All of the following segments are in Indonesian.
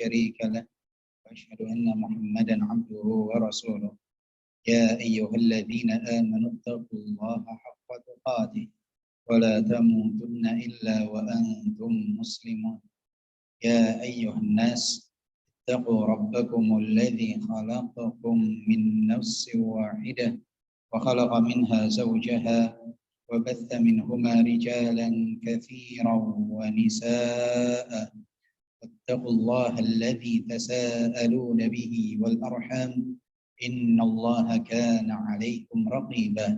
شريك له وأشهد أن محمدا عبده ورسوله يا أيها الذين آمنوا اتقوا الله حق تقاته ولا تموتن إلا وأنتم مسلمون يا أيها الناس اتقوا ربكم الذي خلقكم من نفس واحدة وخلق منها زوجها وبث منهما رجالا كثيرا ونساء واتقوا الله الذي تساءلون به والأرحام إن الله كان عليكم رقيبا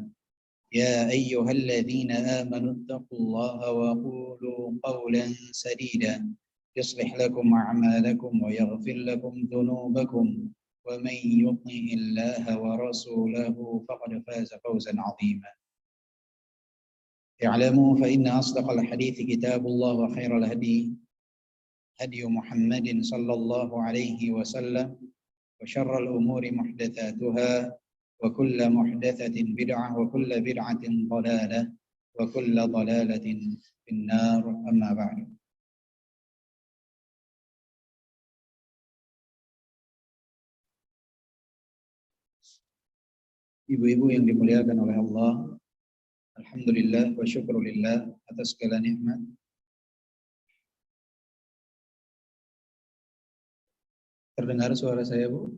يا أيها الذين آمنوا اتقوا الله وقولوا قولا سديدا يصلح لكم أعمالكم ويغفر لكم ذنوبكم ومن يطع الله ورسوله فقد فاز فوزا عظيما اعلموا فإن أصدق الحديث كتاب الله وخير الهدي هدي محمد صلى الله عليه وسلم وشر الأمور محدثاتها وكل محدثة بدعة وكل بدعة ضلالة وكل ضلالة في النار أما بعد. Ibu-ibu yang dimuliakan oleh Allah, alhamdulillah wa syukrulillah atas segala nikmat. Terdengar suara saya, Bu?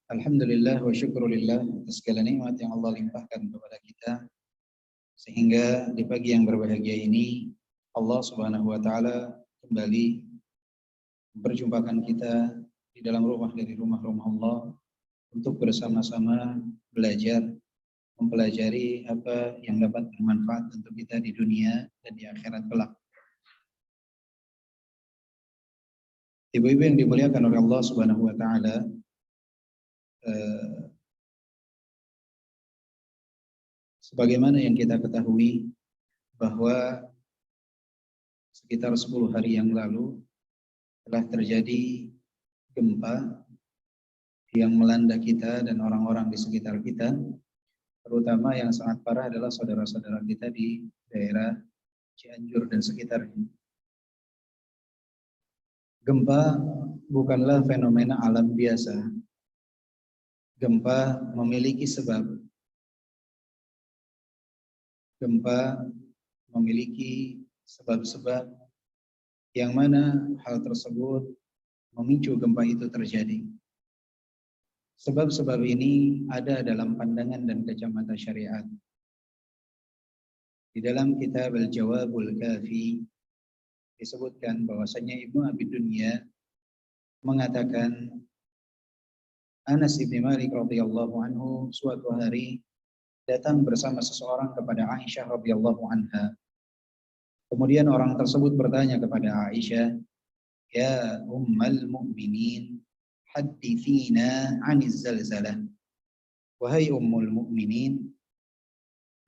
Alhamdulillah wa syukrulillah atas segala nikmat yang Allah limpahkan kepada kita, sehingga di pagi yang berbahagia ini Allah Subhanahu wa taala kembali memperjumpakan kita di dalam rumah dari rumah-rumah Allah untuk bersama-sama belajar, mempelajari apa yang dapat bermanfaat untuk kita di dunia dan di akhirat kelak. Ibu-ibu yang dimuliakan oleh Allah Subhanahu wa taala, sebagaimana yang kita ketahui bahwa sekitar 10 hari yang lalu telah terjadi gempa yang melanda kita dan orang-orang di sekitar kita, terutama yang sangat parah adalah saudara-saudara kita di daerah Cianjur dan sekitarnya. Gempa bukanlah fenomena alam biasa. Gempa memiliki sebab. Gempa memiliki sebab-sebab yang mana hal tersebut memicu gempa itu terjadi. Sebab-sebab ini ada dalam pandangan dan kacamata syariat. Di dalam kitab Al-Jawabul Kafi disebutkan bahwasanya Ibnu Abi Dunya mengatakan Anas bin Malik radhiyallahu anhu suatu hari datang bersama seseorang kepada Aisyah radhiyallahu anha. Kemudian orang tersebut bertanya kepada Aisyah, "Ya Ummul Mukminin, hadithina 'aniz zalzalah." Wahai Ummul Mukminin,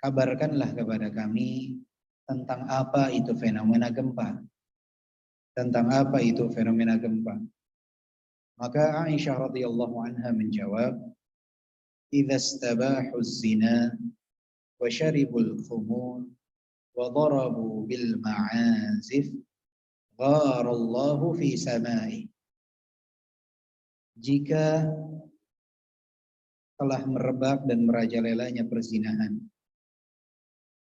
kabarkanlah kepada kami tentang apa itu fenomena gempa. Tentang apa itu fenomena gempa? Maka Aisyah radhiyallahu anha menjawab, "Idza istabahu az-zina wa syaribul khumur wa darabu bil ma'azif gharallahu fi samai." Jika telah merebak dan merajalelanya perzinahan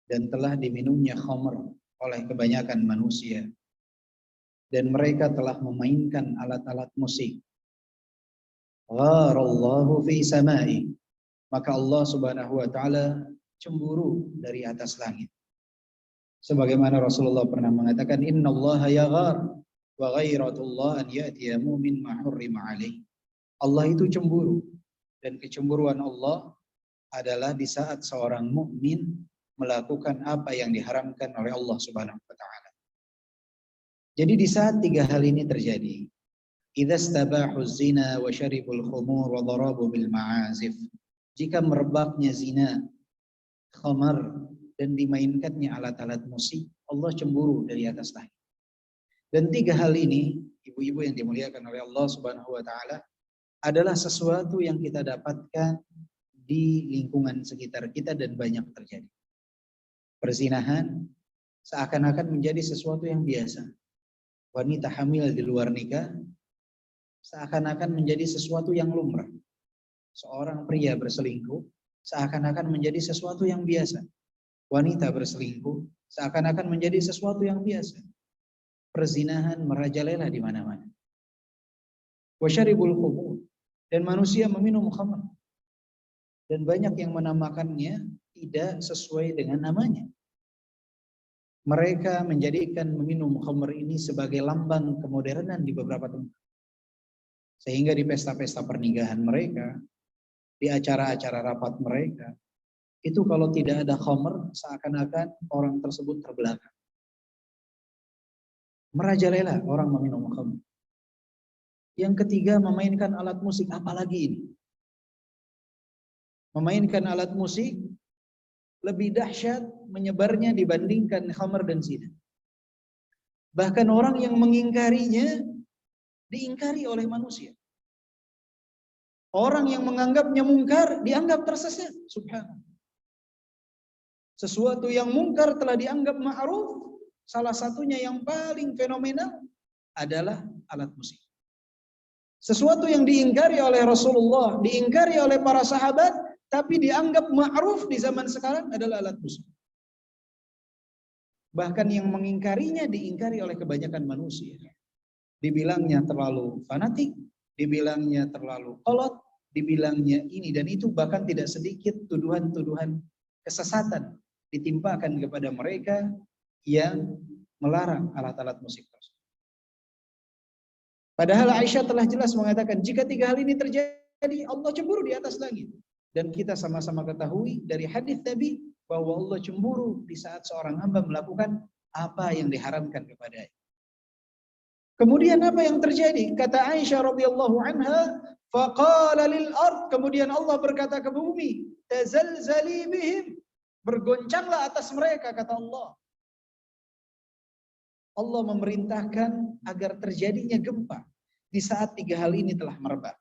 dan telah diminumnya khamr oleh kebanyakan manusia dan mereka telah memainkan alat-alat musik, gharallahu fi samai, maka Allah Subhanahu wa taala cemburu dari atas langit. Sebagaimana Rasulullah pernah mengatakan, innallaha yaghar wa ghairatullah an ya'tiya mu'min ma hurrima alaih. Allah itu cemburu, dan kecemburuan Allah adalah di saat seorang mukmin melakukan apa yang diharamkan oleh Allah Subhanahu wa taala. Jadi di saat 3 hal ini terjadi, idza istabahu zina wa syaribul khumur wa darabu bil ma'azif, jika merebaknya zina, khamar, dan dimainkannya alat-alat musik, Allah cemburu dari atas langit. Dan 3 hal ini, ibu-ibu yang dimuliakan oleh Allah Subhanahu wa taala, adalah sesuatu yang kita dapatkan di lingkungan sekitar kita dan banyak terjadi. Perzinahan seakan-akan menjadi sesuatu yang biasa. Wanita hamil di luar nikah seakan-akan menjadi sesuatu yang lumrah. Seorang pria berselingkuh seakan-akan menjadi sesuatu yang biasa. Wanita berselingkuh seakan-akan menjadi sesuatu yang biasa. Perzinahan merajalela di mana-mana. Wasyaribul khumur, dan manusia meminum khamr. Dan banyak yang menamakannya tidak sesuai dengan namanya. Mereka menjadikan meminum khamr ini sebagai lambang kemodernan di beberapa tempat. Sehingga di pesta-pesta pernikahan mereka, di acara-acara rapat mereka, itu kalau tidak ada khamr, seakan-akan orang tersebut terbelakang. Merajalela orang meminum khamr. Yang ketiga, memainkan alat musik, apalagi ini. Memainkan alat musik lebih dahsyat menyebarnya dibandingkan khamr dan zina. Bahkan orang yang mengingkarinya diingkari oleh manusia. Orang yang menganggapnya mungkar dianggap tersesat. Subhanallah. Sesuatu yang mungkar telah dianggap ma'ruf. Salah satunya yang paling fenomenal adalah alat musik. Sesuatu yang diingkari oleh Rasulullah, diingkari oleh para sahabat, tapi dianggap ma'ruf di zaman sekarang adalah alat musik. Bahkan yang mengingkarinya diingkari oleh kebanyakan manusia. Dibilangnya terlalu fanatik, dibilangnya terlalu kolot, dibilangnya ini dan itu, bahkan tidak sedikit tuduhan-tuduhan kesesatan ditimpakan kepada mereka yang melarang alat-alat musik tersebut. Padahal Aisyah telah jelas mengatakan, jika tiga hal ini terjadi, Allah cemburu di atas langit. Dan kita sama-sama ketahui dari hadis Nabi bahwa Allah cemburu di saat seorang hamba melakukan apa yang diharamkan kepadanya. Kemudian apa yang terjadi? Kata Aisyah radhiyallahu anha, faqala lil ard, kemudian Allah berkata ke bumi, tazalzali bihim, bergoncanglah atas mereka, kata Allah. Allah memerintahkan agar terjadinya gempa di saat tiga hal ini telah merebak.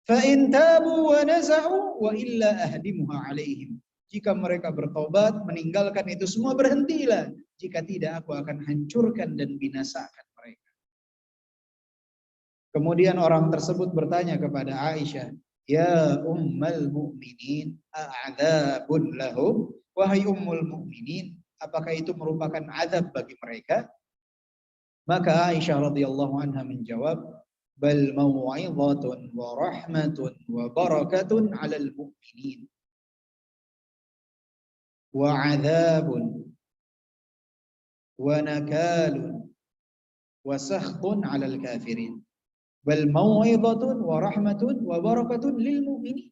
Fa in tabu wa naza'u wa illa ahdimuha alaihim. Jika mereka bertobat, meninggalkan itu semua, berhentilah. Jika tidak, aku akan hancurkan dan binasakan mereka. Kemudian orang tersebut bertanya kepada Aisyah, ya ummul mu'minin, a'adzabun lahum, wahai ummul mu'minin, apakah itu merupakan azab bagi mereka? Maka Aisyah radhiyallahu anha menjawab, bal mau'izatun wa rahmatun wa barakatun 'alal mu'minin wa 'adzabun wa nakalun wa sakhtun 'alal kafirin. Bal mau'izatun wa rahmatun wa barakatun lil mu'minin.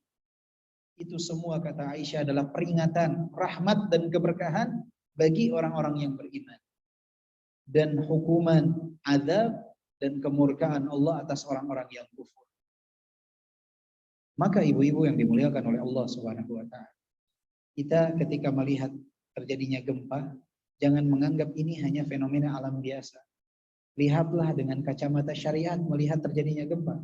Itu semua, kata Aisyah, adalah peringatan, rahmat dan keberkahan bagi orang-orang yang beriman. Dan hukuman, azab dan kemurkaan Allah atas orang-orang yang kufur. Maka ibu-ibu yang dimuliakan oleh Allah Subhanahu wa taala, kita ketika melihat terjadinya gempa, jangan menganggap ini hanya fenomena alam biasa. Lihatlah dengan kacamata syariat melihat terjadinya gempa.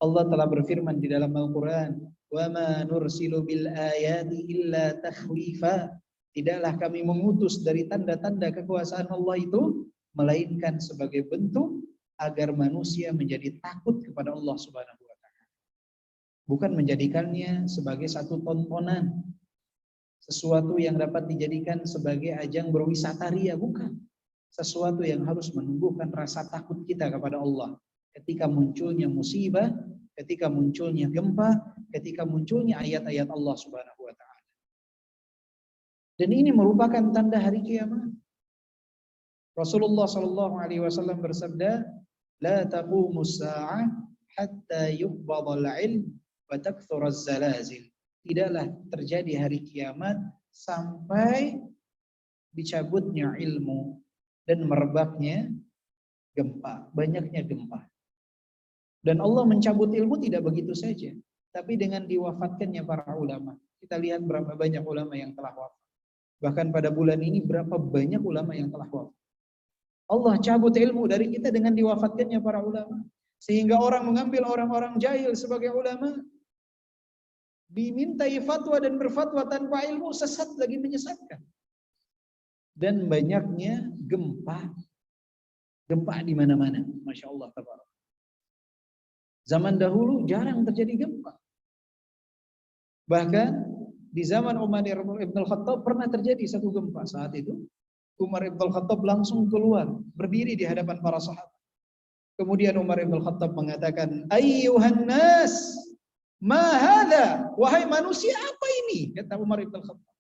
Allah telah berfirman di dalam Al-Qur'an, "Wa ma nursilu bil ayati illa takhwifa." Tidaklah kami mengutus dari tanda-tanda kekuasaan Allah itu melainkan sebagai bentuk agar manusia menjadi takut kepada Allah Subhanahu wa taala. Bukan menjadikannya sebagai satu tontonan, sesuatu yang dapat dijadikan sebagai ajang berwisata ria, bukan. Sesuatu yang harus menumbuhkan rasa takut kita kepada Allah ketika munculnya musibah, ketika munculnya gempa, ketika munculnya ayat-ayat Allah Subhanahu wa taala. Dan ini merupakan tanda hari kiamat. Rasulullah sallallahu alaihi wasallam bersabda, "La taqumus sa'ah hatta yuqbadal 'ilm wa takthuraz zalazil." Tidaklah terjadi hari kiamat sampai dicabutnya ilmu dan merebaknya gempa, banyaknya gempa. Dan Allah mencabut ilmu tidak begitu saja, tapi dengan diwafatkannya para ulama. Kita lihat berapa banyak ulama yang telah wafat. Bahkan pada bulan ini berapa banyak ulama yang telah wafat. Allah cabut ilmu dari kita dengan diwafatkannya para ulama. Sehingga orang mengambil orang-orang jahil sebagai ulama. dimintai fatwa dan berfatwa tanpa ilmu, sesat lagi menyesatkan. Dan banyaknya gempa di mana-mana, masya Allah tabarak. Zaman dahulu jarang terjadi gempa. Bahkan di zaman Umar ibn al-Khattab pernah terjadi satu gempa. Saat itu Umar ibn al-Khattab langsung keluar, berdiri di hadapan para sahabat. Kemudian Umar ibn al-Khattab mengatakan, "Ayyuhan nas, ma hadha?" Wahai manusia, apa ini? Kata Umar ibn al-Khattab.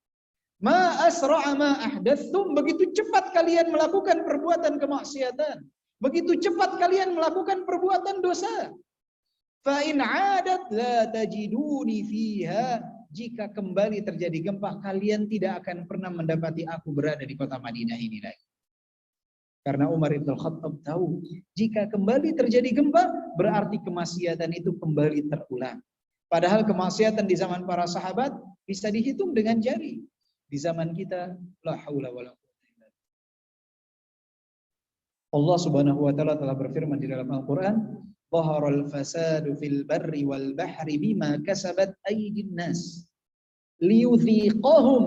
"Ma asra'a ma ahdatstum." Begitu cepat kalian melakukan perbuatan kemaksiatan. Begitu cepat kalian melakukan perbuatan dosa. Fa in 'adat la tajiduni fiha. Jika kembali terjadi gempa, kalian tidak akan pernah mendapati aku berada di kota Madinah ini lagi. Karena Umar ibn al-Khattab tahu, jika kembali terjadi gempa, berarti kemaksiatan itu kembali terulang. Padahal kemaksiatan di zaman para sahabat bisa dihitung dengan jari. Di zaman kita, la haula wala quwwata illa billah. Allah Subhanahu wa taala telah berfirman di dalam Al-Qur'an, "Dhaharal fasadu fil barri wal bahri bima kasabat aydin nas liyudhiqahum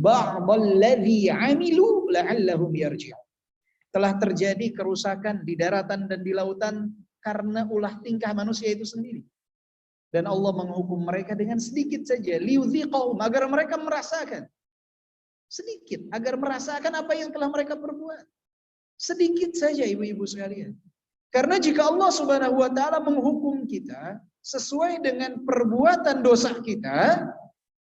ba'dalladzi 'amilu la'allahum yarji'un." Telah terjadi kerusakan di daratan dan di lautan karena ulah tingkah manusia itu sendiri. Dan Allah menghukum mereka dengan sedikit saja, liyudhiqahum, agar mereka merasakan. Sedikit, agar merasakan apa yang telah mereka perbuat. Sedikit saja ibu-ibu sekalian. Karena jika Allah Subhanahu wa taala menghukum kita sesuai dengan perbuatan dosa kita,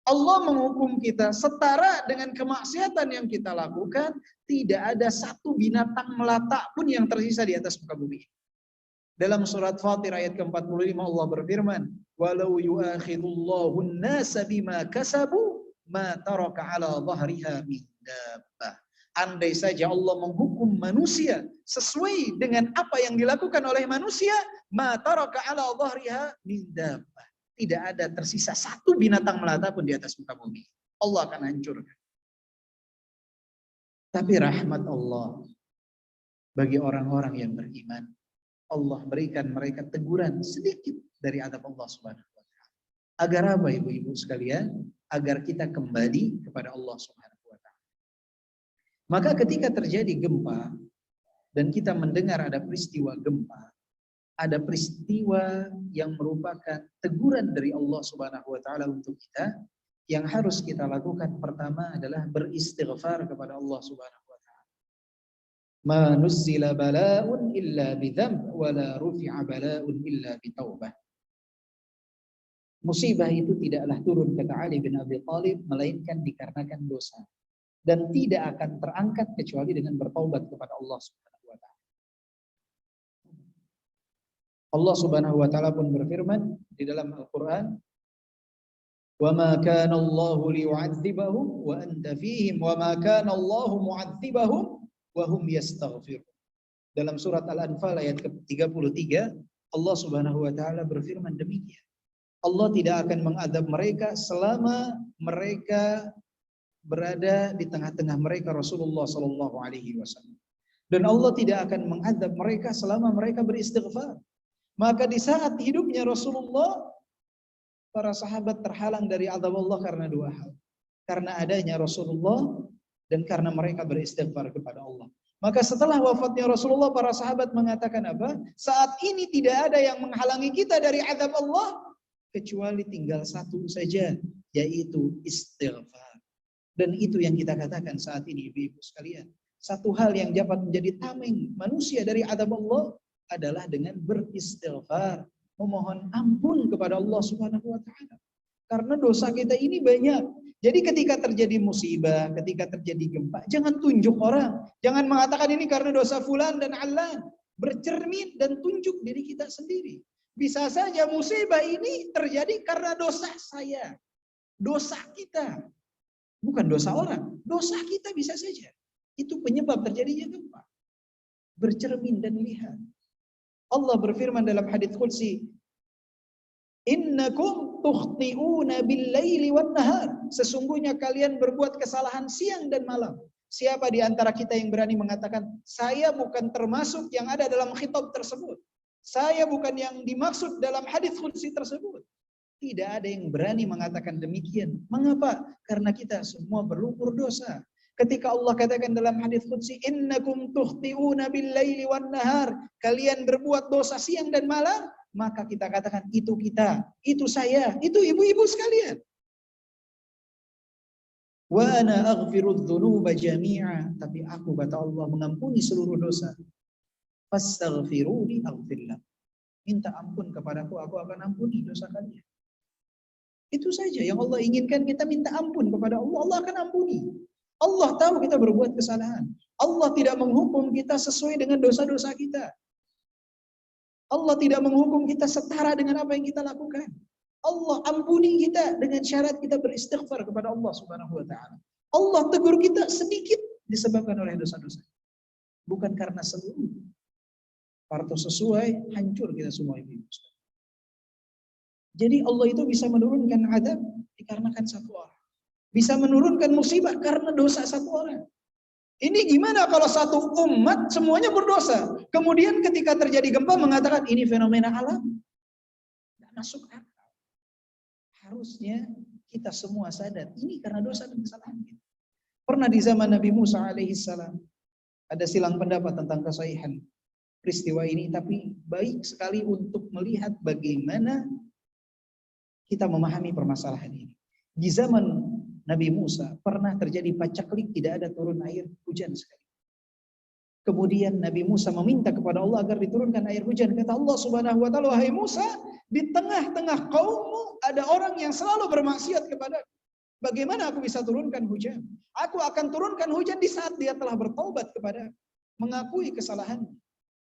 Allah menghukum kita setara dengan kemaksiatan yang kita lakukan, tidak ada satu binatang melata pun yang tersisa di atas muka bumi. Dalam surat Fatir ayat ke-45 Allah berfirman, "Walau yu'akhidullahu an-nasa bima kasabu ma taraka 'ala dhahriha min dabbah." Andai saja Allah menghukum manusia sesuai dengan apa yang dilakukan oleh manusia, ma taraka 'ala dhahriha min dabbah. Tidak ada tersisa satu binatang melata pun di atas muka bumi. Allah akan hancurkan. Tapi rahmat Allah bagi orang-orang yang beriman, Allah berikan mereka teguran sedikit dari adab Allah Subhanahu wa taala. Agar apa ibu-ibu sekalian? Agar kita kembali kepada Allah Subhanahu wa taala. Maka ketika terjadi gempa dan kita mendengar ada peristiwa gempa, ada peristiwa yang merupakan teguran dari Allah Subhanahu wa taala untuk kita, yang harus kita lakukan pertama adalah beristighfar kepada Allah Subhanahu wa taala. Ma nuzzila bala'un illa bidzamb wa la rufi'a bala'un illa bitaubah. Musibah itu tidaklah turun, kata Ali bin Abi Thalib, melainkan dikarenakan dosa, dan tidak akan terangkat kecuali dengan bertaubat kepada Allah Subhanahu wa taala. Allah Subhanahu wa taala pun berfirman di dalam Al-Qur'an, "Wa ma kana Allahu liyu'adzibahum wa anta fihim wa ma kana Allahu mu'adzibahum wa hum yastaghfirun." Dalam surat Al-Anfal ayat ke-33, Allah Subhanahu wa taala berfirman demikian. Allah tidak akan mengadab mereka selama mereka berada di tengah-tengah mereka Rasulullah sallallahu alaihi wasallam. Dan Allah tidak akan mengadab mereka selama mereka beristighfar. Maka di saat hidupnya Rasulullah, para sahabat terhalang dari azab Allah karena dua hal. Karena adanya Rasulullah dan karena mereka beristighfar kepada Allah. Maka setelah wafatnya Rasulullah, para sahabat mengatakan apa? Saat ini tidak ada yang menghalangi kita dari azab Allah, kecuali tinggal satu saja, yaitu istighfar. Dan itu yang kita katakan saat ini ibu-ibu sekalian. Satu hal yang dapat menjadi tameng manusia dari azab Allah adalah dengan beristighfar, memohon ampun kepada Allah Subhanahu wa taala. Karena dosa kita ini banyak. Jadi ketika terjadi musibah, ketika terjadi gempa, jangan tunjuk orang. Jangan mengatakan ini karena dosa fulan dan allan. Bercermin dan tunjuk diri kita sendiri. Bisa saja musibah ini terjadi karena dosa saya. Dosa kita. Bukan dosa orang. Dosa kita bisa saja. Itu penyebab terjadinya gempa. Bercermin dan lihat. Allah berfirman dalam hadits qudsi, "Innakum tukhti'una bil-laili wan-nahar." Sesungguhnya kalian berbuat kesalahan siang dan malam. Siapa di antara kita yang berani mengatakan, saya bukan termasuk yang ada dalam khitab tersebut? Saya bukan yang dimaksud dalam hadits qudsi tersebut. Tidak ada yang berani mengatakan demikian. Mengapa? Karena kita semua berlumpur dosa. Ketika Allah katakan dalam hadis qudsi, innakum tukhti'una bil-laili wan-nahar, kalian berbuat dosa siang dan malam, maka kita katakan itu kita, itu saya, itu ibu-ibu sekalian. Wa ana aghfirudz dzunuba jami'a, tapi aku kata Allah mengampuni seluruh dosa. Fastaghfiruni aghfir lakum. Minta ampun kepadaku, aku akan ampuni dosa kalian. Itu saja yang Allah inginkan, kita minta ampun kepada Allah, Allah akan ampuni. Allah tahu kita berbuat kesalahan. Allah tidak menghukum kita sesuai dengan dosa-dosa kita. Allah tidak menghukum kita setara dengan apa yang kita lakukan. Allah ampuni kita dengan syarat kita beristighfar kepada Allah Subhanahu wa taala. Allah tegur kita sedikit disebabkan oleh dosa-dosa. Bukan karena seluruh. Parto sesuai, hancur kita semua itu. Jadi Allah itu bisa menurunkan azab dikarenakan satu orang. Bisa menurunkan musibah karena dosa satu orang. Ini gimana kalau satu umat semuanya berdosa. Kemudian ketika terjadi gempa mengatakan ini fenomena alam. Tidak masuk akal. Harusnya kita semua sadar ini karena dosa dan kesalahan kita. Pernah di zaman Nabi Musa alaihissalam ada silang pendapat tentang kesahihan peristiwa ini, tapi baik sekali untuk melihat bagaimana kita memahami permasalahan ini. Di zaman Nabi Musa pernah terjadi pacaklik, tidak ada turun air hujan sekali. Kemudian Nabi Musa meminta kepada Allah agar diturunkan air hujan. Kata Allah Subhanahu wa taala, "Wahai Musa, di tengah-tengah kaummu ada orang yang selalu bermaksiat kepadaku. Bagaimana aku bisa turunkan hujan? Aku akan turunkan hujan di saat dia telah bertaubat kepada, mengakui kesalahannya."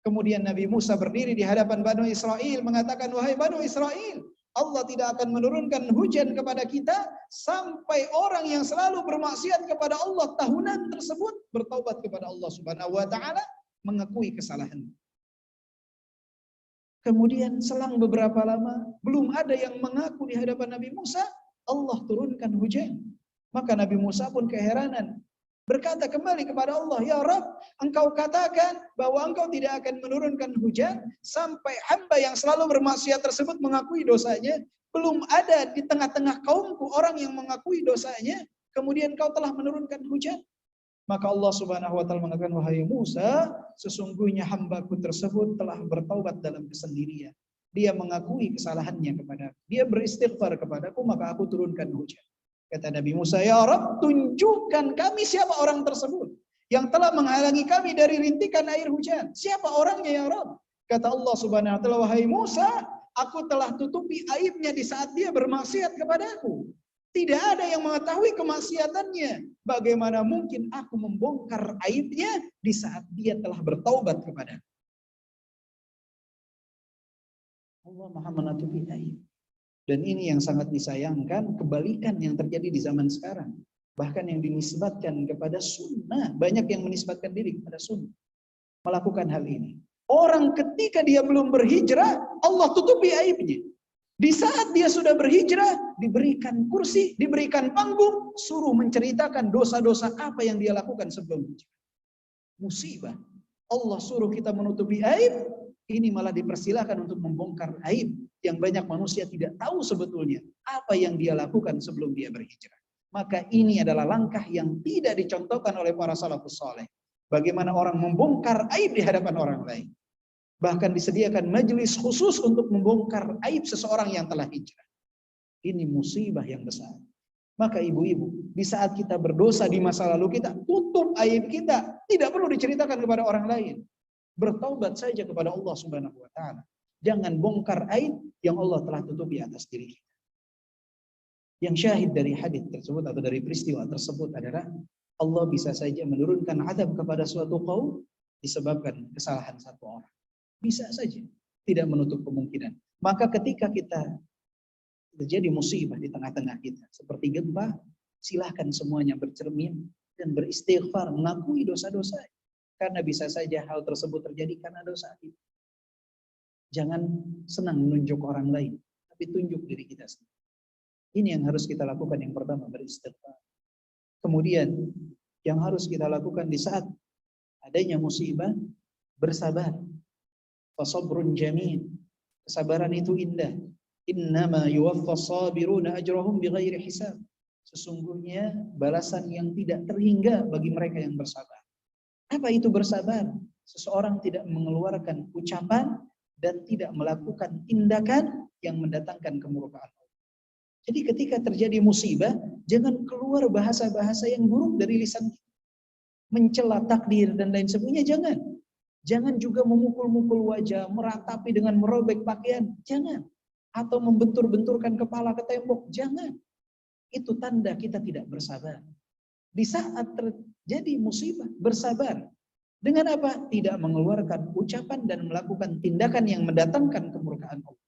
Kemudian Nabi Musa berdiri di hadapan Banu Israel mengatakan, "Wahai Banu Israel, Allah tidak akan menurunkan hujan kepada kita sampai orang yang selalu bermaksiat kepada Allah tahunan tersebut bertaubat kepada Allah Subhanahu wa taala, mengakui kesalahannya." Kemudian selang beberapa lama belum ada yang mengaku di hadapan Nabi Musa, Allah turunkan hujan. Maka Nabi Musa pun keheranan, berkata kembali kepada Allah, "Ya Rabb, Engkau katakan bahwa Engkau tidak akan menurunkan hujan sampai hamba yang selalu bermaksiat tersebut mengakui dosanya. Belum ada di tengah-tengah kaumku orang yang mengakui dosanya, kemudian Engkau telah menurunkan hujan." Maka Allah Subhanahu wa taala mengatakan, "Wahai Musa, sesungguhnya hambaku tersebut telah bertaubat dalam kesendirian. Dia mengakui kesalahannya kepadaku. Dia beristighfar kepadaku, maka aku turunkan hujan." Kata Nabi Musa, "Ya Rabb, tunjukkan kami siapa orang tersebut yang telah menghalangi kami dari rintikan air hujan. Siapa orangnya ya Rabb?" Kata Allah Subhanahu wa taala, "Wahai Musa, aku telah tutupi aibnya di saat dia bermaksiat kepadaku. Tidak ada yang mengetahui kemaksiatannya. Bagaimana mungkin aku membongkar aibnya di saat dia telah bertaubat kepadaku?" Allah Maha menutupi aib. Dan ini yang sangat disayangkan, kebalikan yang terjadi di zaman sekarang. Bahkan yang dinisbatkan kepada sunnah, banyak yang menisbatkan diri kepada sunnah, melakukan hal ini. Orang ketika dia belum berhijrah, Allah tutupi aibnya. Di saat dia sudah berhijrah, diberikan kursi, diberikan panggung, suruh menceritakan dosa-dosa apa yang dia lakukan sebelum hijrah. Musibah. Allah suruh kita menutupi aib, ini malah dipersilahkan untuk membongkar aib yang banyak manusia tidak tahu sebetulnya apa yang dia lakukan sebelum dia berhijrah. Maka ini adalah langkah yang tidak dicontohkan oleh para salafus saleh. Bagaimana orang membongkar aib di hadapan orang lain. Bahkan disediakan majelis khusus untuk membongkar aib seseorang yang telah hijrah. Ini musibah yang besar. Maka ibu-ibu, di saat kita berdosa di masa lalu kita, tutup aib kita. Tidak perlu diceritakan kepada orang lain. Bertaubat saja kepada Allah Subhanahu wa taala. Jangan bongkar aib yang Allah telah tutupi atas diri kita. Yang syahid dari hadis tersebut atau dari peristiwa tersebut adalah Allah bisa saja menurunkan azab kepada suatu kaum disebabkan kesalahan satu orang. Bisa saja, tidak menutup kemungkinan. Maka ketika kita terjadi musibah di tengah-tengah kita seperti gempa, silahkan semuanya bercermin dan beristighfar, mengakui dosa-dosa. Karena bisa saja hal tersebut terjadi karena dosa kita. Jangan senang menunjuk orang lain, tapi tunjuk diri kita sendiri. Ini yang harus kita lakukan. Yang pertama, beristighfar. Kemudian yang harus kita lakukan di saat adanya musibah, bersabar. Fasabrun jamil. Kesabaran itu indah. Innama yuwaffas sabiruna ajrahum bighairi hisab. Sesungguhnya balasan yang tidak terhingga bagi mereka yang bersabar. Apa itu bersabar? Seseorang tidak mengeluarkan ucapan dan tidak melakukan tindakan yang mendatangkan kemurkaan Allah. Jadi ketika terjadi musibah, jangan keluar bahasa-bahasa yang buruk dari lisan kita. Mencela takdir dan lain sebagainya, jangan. Jangan juga memukul-mukul wajah, meratapi dengan merobek pakaian, jangan. Atau membentur-benturkan kepala ke tembok, jangan. Itu tanda kita tidak bersabar. Di saat terjadi musibah, bersabar. Dengan apa? Tidak mengeluarkan ucapan dan melakukan tindakan yang mendatangkan kemurkaan Allah.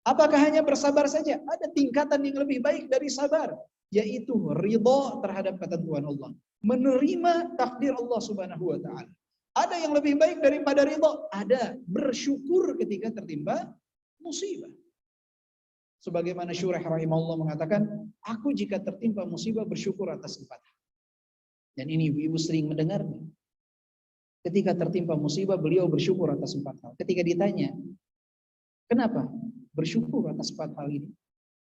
Apakah hanya bersabar saja? Ada tingkatan yang lebih baik dari sabar, yaitu ridha terhadap ketentuan Allah. Menerima takdir Allah Subhanahu wa taala. Ada yang lebih baik daripada ridha? Ada. Bersyukur ketika tertimpa musibah. Sebagaimana Syuraih rahimahullah mengatakan, aku jika tertimpa musibah bersyukur atas 4 hal. Dan ini ibu-ibu sering mendengarnya. Ketika tertimpa musibah, beliau bersyukur atas 4 hal. Ketika ditanya, kenapa bersyukur atas 4 hal ini?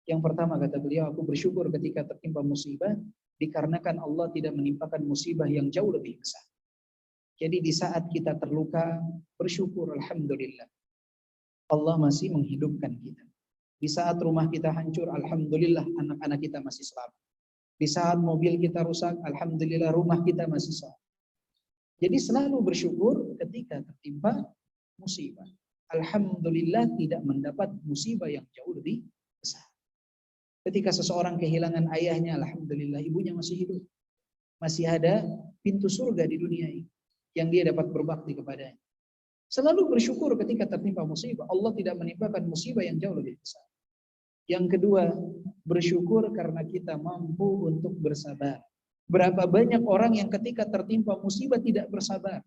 Yang pertama kata beliau, aku bersyukur ketika tertimpa musibah, dikarenakan Allah tidak menimpakan musibah yang jauh lebih besar. Jadi di saat kita terluka, bersyukur alhamdulillah. Allah masih menghidupkan kita. Di saat rumah kita hancur, alhamdulillah anak-anak kita masih selamat. Di saat mobil kita rusak, alhamdulillah rumah kita masih selamat. Jadi selalu bersyukur ketika tertimpa musibah. Alhamdulillah tidak mendapat musibah yang jauh lebih besar. Ketika seseorang kehilangan ayahnya, alhamdulillah ibunya masih hidup. Masih ada pintu surga di dunia ini yang dia dapat berbakti kepadanya. Selalu bersyukur ketika tertimpa musibah. Allah tidak menimpakan musibah yang jauh lebih besar. Yang kedua, bersyukur karena kita mampu untuk bersabar. Berapa banyak orang yang ketika tertimpa musibah tidak bersabar.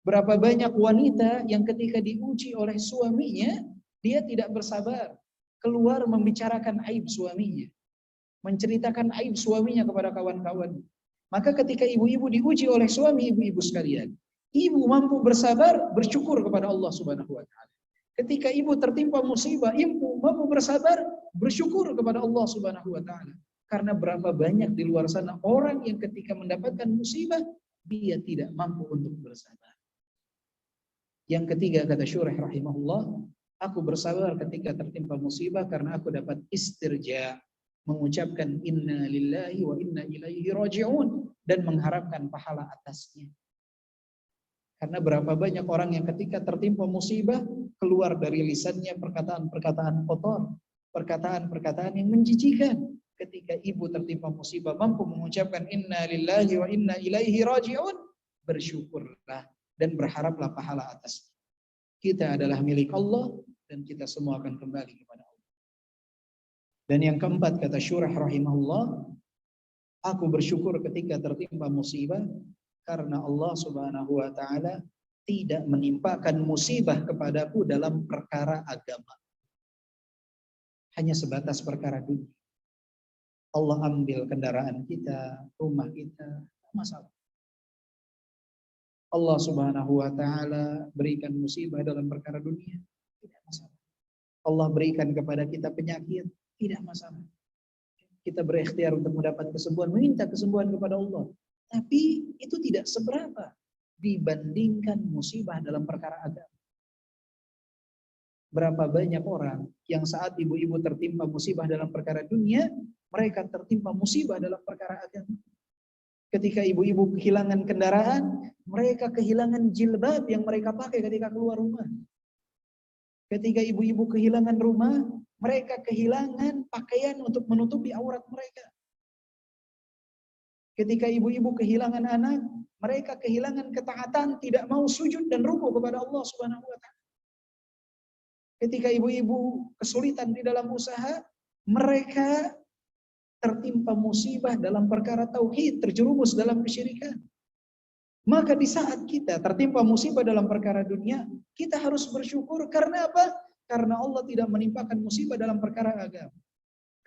Berapa banyak wanita yang ketika diuji oleh suaminya, dia tidak bersabar. Keluar membicarakan aib suaminya. Menceritakan aib suaminya kepada kawan-kawan. Maka ketika ibu-ibu diuji oleh suami, ibu-ibu sekalian, ibu mampu bersabar, bersyukur kepada Allah Subhanahu wa taala. Ketika ibu tertimpa musibah, ibu mampu bersabar, bersyukur kepada Allah Subhanahu wa taala. Karena berapa banyak di luar sana orang yang ketika mendapatkan musibah, dia tidak mampu untuk bersabar. Yang ketiga kata Syuraih rahimahullah, aku bersabar ketika tertimpa musibah karena aku dapat istirja, mengucapkan inna lillahi wa inna ilaihi raji'un dan mengharapkan pahala atasnya. Karena berapa banyak orang yang ketika tertimpa musibah keluar dari lisannya perkataan-perkataan kotor, perkataan-perkataan yang menjijikan. Ketika ibu tertimpa musibah mampu mengucapkan inna lillahi wa inna ilaihi raji'un, bersyukurlah dan berharaplah pahala atasnya. Kita adalah milik Allah dan kita semua akan kembali kepada Allah. Dan yang keempat kata Syuraih rahimahullah, aku bersyukur ketika tertimpa musibah karena Allah Subhanahu wa taala tidak menimpakan musibah kepadaku dalam perkara agama. Hanya sebatas perkara dunia. Allah ambil kendaraan kita, rumah kita, masalah. Allah Subhanahu wa taala berikan musibah dalam perkara dunia, tidak masalah. Allah berikan kepada kita penyakit, tidak masalah. Kita berikhtiar untuk mendapat kesembuhan, meminta kesembuhan kepada Allah. Tapi itu tidak seberapa dibandingkan musibah dalam perkara agama. Berapa banyak orang yang saat ibu-ibu tertimpa musibah dalam perkara dunia, mereka tertimpa musibah dalam perkara agama. Ketika ibu-ibu kehilangan kendaraan, mereka kehilangan jilbab yang mereka pakai ketika keluar rumah. Ketika ibu-ibu kehilangan rumah, mereka kehilangan pakaian untuk menutupi aurat mereka. Ketika ibu-ibu kehilangan anak, mereka kehilangan ketaatan, tidak mau sujud dan rukuk kepada Allah Subhanahu wa taala. Ketika ibu-ibu kesulitan di dalam usaha, mereka tertimpa musibah dalam perkara tauhid, terjerumus dalam kesyirikan. Maka di saat kita tertimpa musibah dalam perkara dunia, kita harus bersyukur karena apa? Karena Allah tidak menimpakan musibah dalam perkara agama.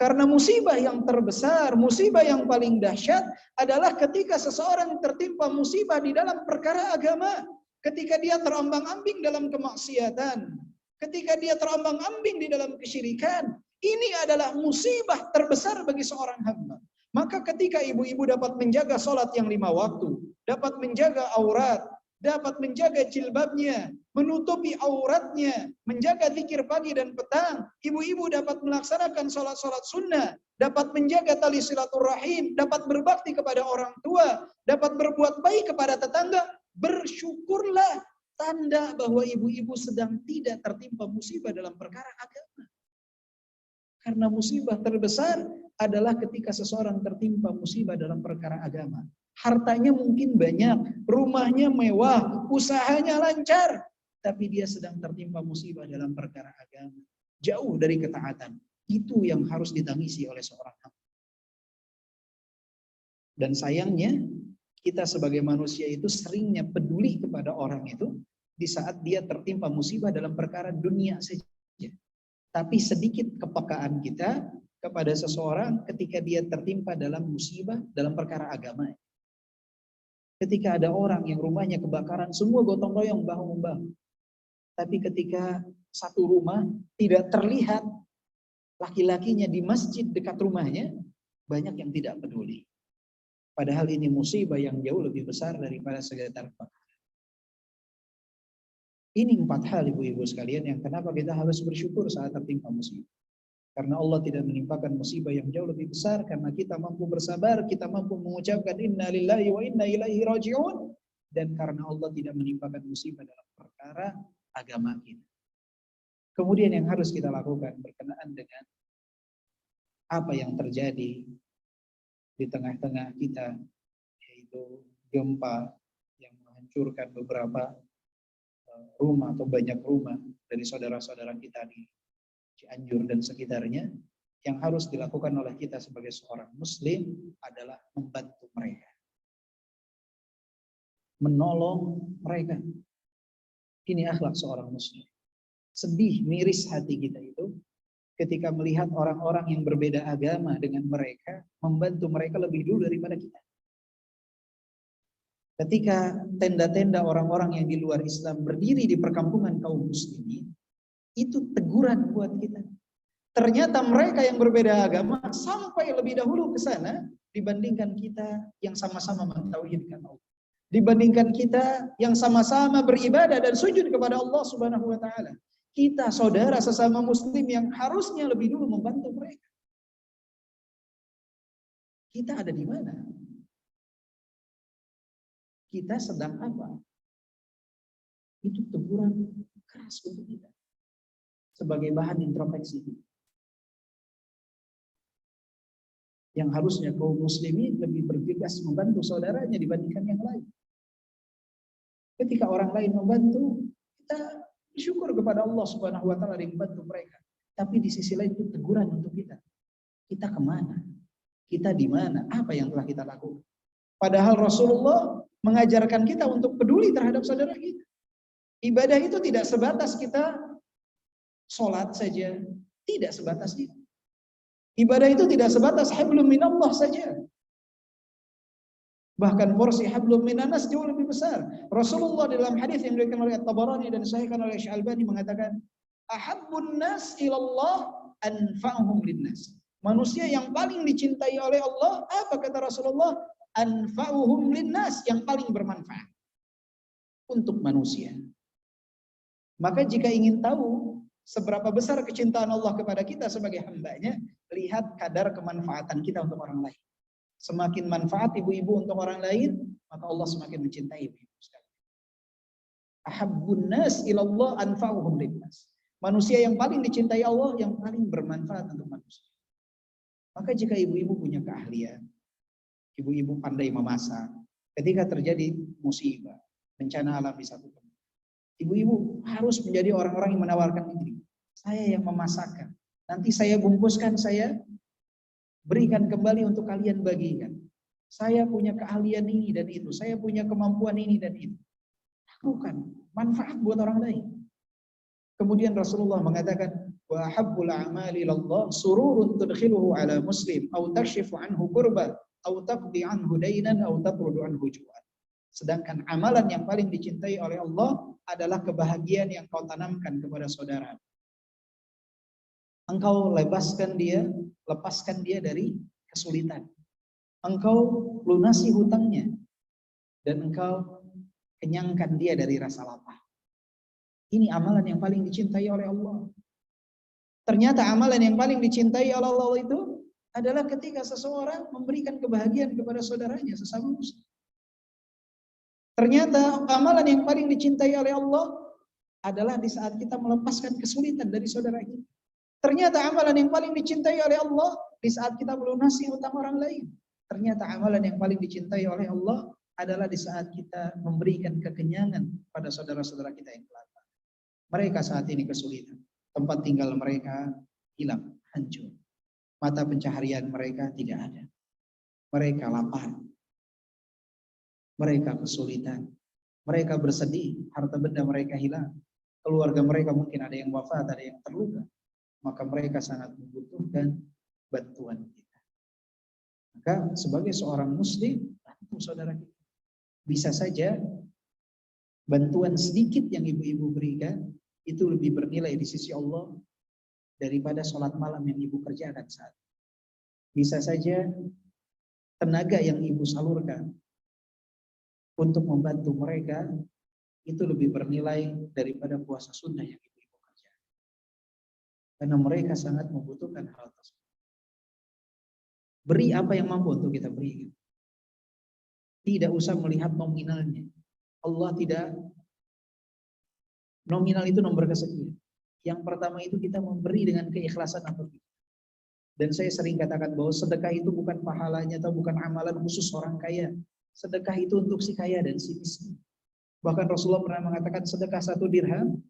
Karena musibah yang terbesar, musibah yang paling dahsyat adalah ketika seseorang tertimpa musibah di dalam perkara agama. Ketika dia terombang-ambing dalam kemaksiatan. ketika dia terombang-ambing di dalam kesyirikan, ini adalah musibah terbesar bagi seorang hamba. Maka ketika ibu-ibu dapat menjaga sholat yang 5 waktu, dapat menjaga aurat, dapat menjaga jilbabnya, menutupi auratnya, menjaga zikir pagi dan petang, ibu-ibu dapat melaksanakan sholat-sholat sunnah, dapat menjaga tali silaturahim, dapat berbakti kepada orang tua, dapat berbuat baik kepada tetangga, bersyukurlah, tanda bahwa ibu-ibu sedang tidak tertimpa musibah dalam perkara agama. Karena musibah terbesar adalah ketika seseorang tertimpa musibah dalam perkara agama. Hartanya mungkin banyak, rumahnya mewah, usahanya lancar, tapi dia sedang tertimpa musibah dalam perkara agama. Jauh dari ketaatan. Itu yang harus ditangisi oleh seorang hamba. Dan sayangnya, kita sebagai manusia itu seringnya peduli kepada orang itu di saat dia tertimpa musibah dalam perkara dunia saja. Tapi sedikit kepekaan kita kepada seseorang ketika dia tertimpa dalam musibah dalam perkara agama. Ketika ada orang yang rumahnya kebakaran, semua gotong royong bahu-membahu. Tapi ketika satu rumah tidak terlihat laki-lakinya di masjid dekat rumahnya, banyak yang tidak peduli. Padahal ini musibah yang jauh lebih besar daripada segetar kebakaran. Ini 4 hal ibu-ibu sekalian yang kenapa kita harus bersyukur saat tertimpa musibah. Karena Allah tidak menimpakan musibah yang jauh lebih besar, karena kita mampu bersabar, kita mampu mengucapkan inna lillahi wa inna ilaihi raji'un, dan karena Allah tidak menimpakan musibah dalam perkara agama kita. Kemudian yang harus kita lakukan berkenaan dengan apa yang terjadi di tengah-tengah kita, yaitu gempa yang menghancurkan beberapa rumah atau banyak rumah dari saudara-saudara kita di Cianjur dan sekitarnya, yang harus dilakukan oleh kita sebagai seorang muslim adalah membantu mereka, menolong mereka. Ini akhlak seorang muslim. Sedih, miris hati kita itu ketika melihat orang-orang yang berbeda agama dengan mereka, membantu mereka lebih dulu daripada kita. Ketika tenda-tenda orang-orang yang di luar Islam berdiri di perkampungan kaum muslimin, itu teguran buat kita. Ternyata mereka yang berbeda agama sampai lebih dahulu ke sana dibandingkan kita yang sama-sama mentauhidkan Allah. Dibandingkan kita yang sama-sama beribadah dan sujud kepada Allah Subhanahu wa taala. Kita saudara sesama muslim yang harusnya lebih dulu membantu mereka. Kita ada di mana? Kita sedang apa? Itu teguran keras untuk kita. Sebagai bahan introspeksi kita. Yang harusnya kaum muslimin lebih bergegas membantu saudaranya dibandingkan yang lain. Ketika orang lain membantu, kita bersyukur kepada Allah Subhanahu wa taala yang membantu mereka. Tapi di sisi lain itu teguran untuk kita. Kita kemana? Kita di mana? Apa yang telah kita lakukan? Padahal Rasulullah mengajarkan kita untuk peduli terhadap saudara kita. Ibadah itu tidak sebatas kita sholat saja. Tidak sebatas itu. Ibadah itu tidak sebatas hablum minallah saja. Bahkan porsi hablum minanas jauh lebih besar. Rasulullah dalam hadis yang diriwayatkan oleh At-Tabarani dan disahihkan oleh Syalbani mengatakan, ahabbun nas ilallah anfa'uhum linnas. Manusia yang paling dicintai oleh Allah, apa kata Rasulullah? Anfa'uhum linnas, yang paling bermanfaat untuk manusia. Maka jika ingin tahu seberapa besar kecintaan Allah kepada kita sebagai hambanya, lihat kadar kemanfaatan kita untuk orang lain. Semakin manfaat ibu-ibu untuk orang lain, maka Allah semakin mencintai ibu-ibu sekalian. Ahabbun nas ilallah anfa'uhum linnas. Manusia yang paling dicintai Allah, yang paling bermanfaat untuk manusia. Maka jika ibu-ibu punya keahlian, ibu-ibu pandai memasak, ketika terjadi musibah, bencana alam di satu tempat, ibu-ibu harus menjadi orang-orang yang menawarkan diri. Saya yang memasakkan. Nanti saya bungkuskan, saya berikan kembali untuk kalian bagikan. Saya punya keahlian ini dan itu. Saya punya kemampuan ini dan itu. Lakukan. Manfaat buat orang lain. Kemudian Rasulullah mengatakan, wa habbul a'mali ilallah sururun tudkhiluhu ala muslim, au takshifu anhu kurban, au taqdi anhu dainan, au tatrudu anhu ju'an. Sedangkan amalan yang paling dicintai oleh Allah adalah kebahagiaan yang kau tanamkan kepada saudara. Engkau lepaskan dia dari kesulitan. Engkau lunasi hutangnya dan engkau kenyangkan dia dari rasa lapar. Ini amalan yang paling dicintai oleh Allah. Ternyata amalan yang paling dicintai oleh Allah itu adalah ketika seseorang memberikan kebahagiaan kepada saudaranya sesama muslim. Ternyata amalan yang paling dicintai oleh Allah adalah di saat kita melepaskan kesulitan dari saudara kita. Ternyata amalan yang paling dicintai oleh Allah di saat kita melunasi hutang orang lain. Ternyata amalan yang paling dicintai oleh Allah adalah di saat kita memberikan kekenyangan pada saudara-saudara kita yang lapar. Mereka saat ini kesulitan. Tempat tinggal mereka hilang, hancur. Mata pencaharian mereka tidak ada. Mereka lapar. Mereka kesulitan. Mereka bersedih, harta benda mereka hilang. Keluarga mereka mungkin ada yang wafat, ada yang terluka. Maka mereka sangat membutuhkan bantuan kita. Maka sebagai seorang muslim, bantu saudara kita. Bisa saja bantuan sedikit yang ibu-ibu berikan itu lebih bernilai di sisi Allah daripada sholat malam yang ibu kerjakan saat. Bisa saja tenaga yang ibu salurkan untuk membantu mereka itu lebih bernilai daripada puasa sunnah yang ibu-ibu kerjakan. Karena mereka sangat membutuhkan hal tersebut. Beri apa yang mampu untuk kita berikan. Tidak usah melihat nominalnya. Allah tidak, nominal itu nomor kesekian. Yang pertama itu kita memberi dengan keikhlasan atau tidak. Dan saya sering katakan bahwa sedekah itu bukan pahalanya atau bukan amalan khusus orang kaya. Sedekah itu untuk si kaya dan si miskin. Bahkan Rasulullah pernah mengatakan sedekah 1 dirham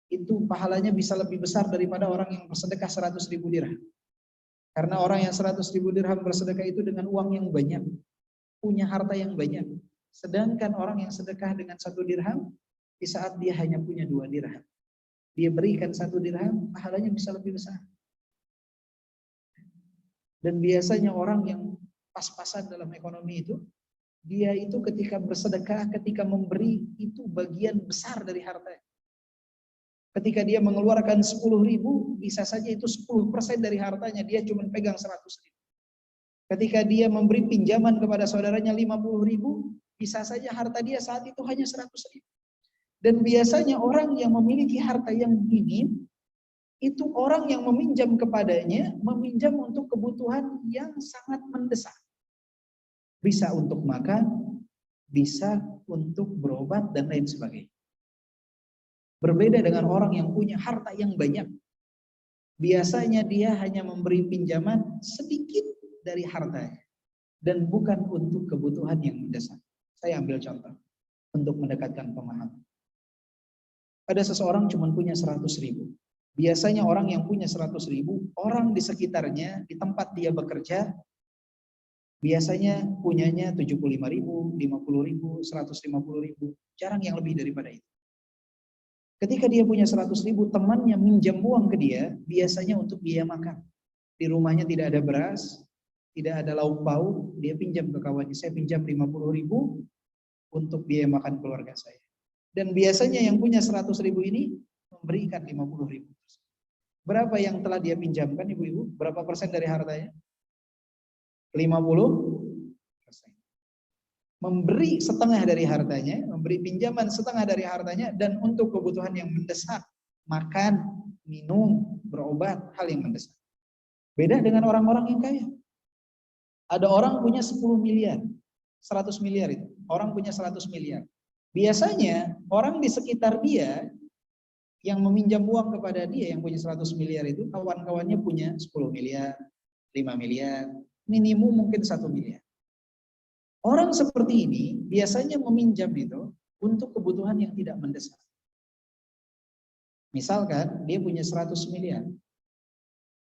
itu pahalanya bisa lebih besar daripada orang yang bersedekah 100.000 dirham. Karena orang yang 100.000 dirham bersedekah itu dengan uang yang banyak, punya harta yang banyak. Sedangkan orang yang sedekah dengan 1 dirham, di saat dia hanya punya 2 dirham, dia berikan 1 dirham, pahalanya bisa lebih besar. Dan biasanya orang yang pas-pasan dalam ekonomi itu, dia itu ketika bersedekah, ketika memberi, itu bagian besar dari hartanya. Ketika dia mengeluarkan 10.000, bisa saja itu 10% dari hartanya, dia cuma pegang 100.000. Ketika dia memberi pinjaman kepada saudaranya 50.000, bisa saja harta dia saat itu hanya 100.000. Dan biasanya orang yang memiliki harta yang minim, itu orang yang meminjam kepadanya, meminjam untuk kebutuhan yang sangat mendesak. Bisa untuk makan, bisa untuk berobat, dan lain sebagainya. Berbeda dengan orang yang punya harta yang banyak. Biasanya dia hanya memberi pinjaman sedikit dari hartanya. Dan bukan untuk kebutuhan yang mendesak. Saya ambil contoh untuk mendekatkan pemahaman. Ada seseorang cuma punya 100.000. Biasanya orang yang punya 100.000, orang di sekitarnya, di tempat dia bekerja, biasanya punyanya 75.000, 50.000, 150.000. Jarang yang lebih daripada itu. Ketika dia punya 100.000, temannya minjam uang ke dia, biasanya untuk biaya makan. Di rumahnya tidak ada beras, tidak ada lauk pauk, dia pinjam ke kawannya, saya pinjam 50.000 untuk biaya makan keluarga saya. Dan biasanya yang punya 100.000 ini memberikan 50.000. Berapa yang telah dia pinjamkan ibu-ibu? Berapa persen dari hartanya? 50%. Memberi setengah dari hartanya, memberi pinjaman setengah dari hartanya, dan untuk kebutuhan yang mendesak, makan, minum, berobat, hal yang mendesak. Beda dengan orang-orang yang kaya. Ada orang punya 10 miliar, 100 miliar itu. Orang punya 100 miliar. Biasanya orang di sekitar dia yang meminjam uang kepada dia yang punya 100 miliar itu, kawan-kawannya punya 10 miliar, 5 miliar, minimum mungkin 1 miliar. Orang seperti ini biasanya meminjam itu untuk kebutuhan yang tidak mendesak. Misalkan dia punya 100 miliar.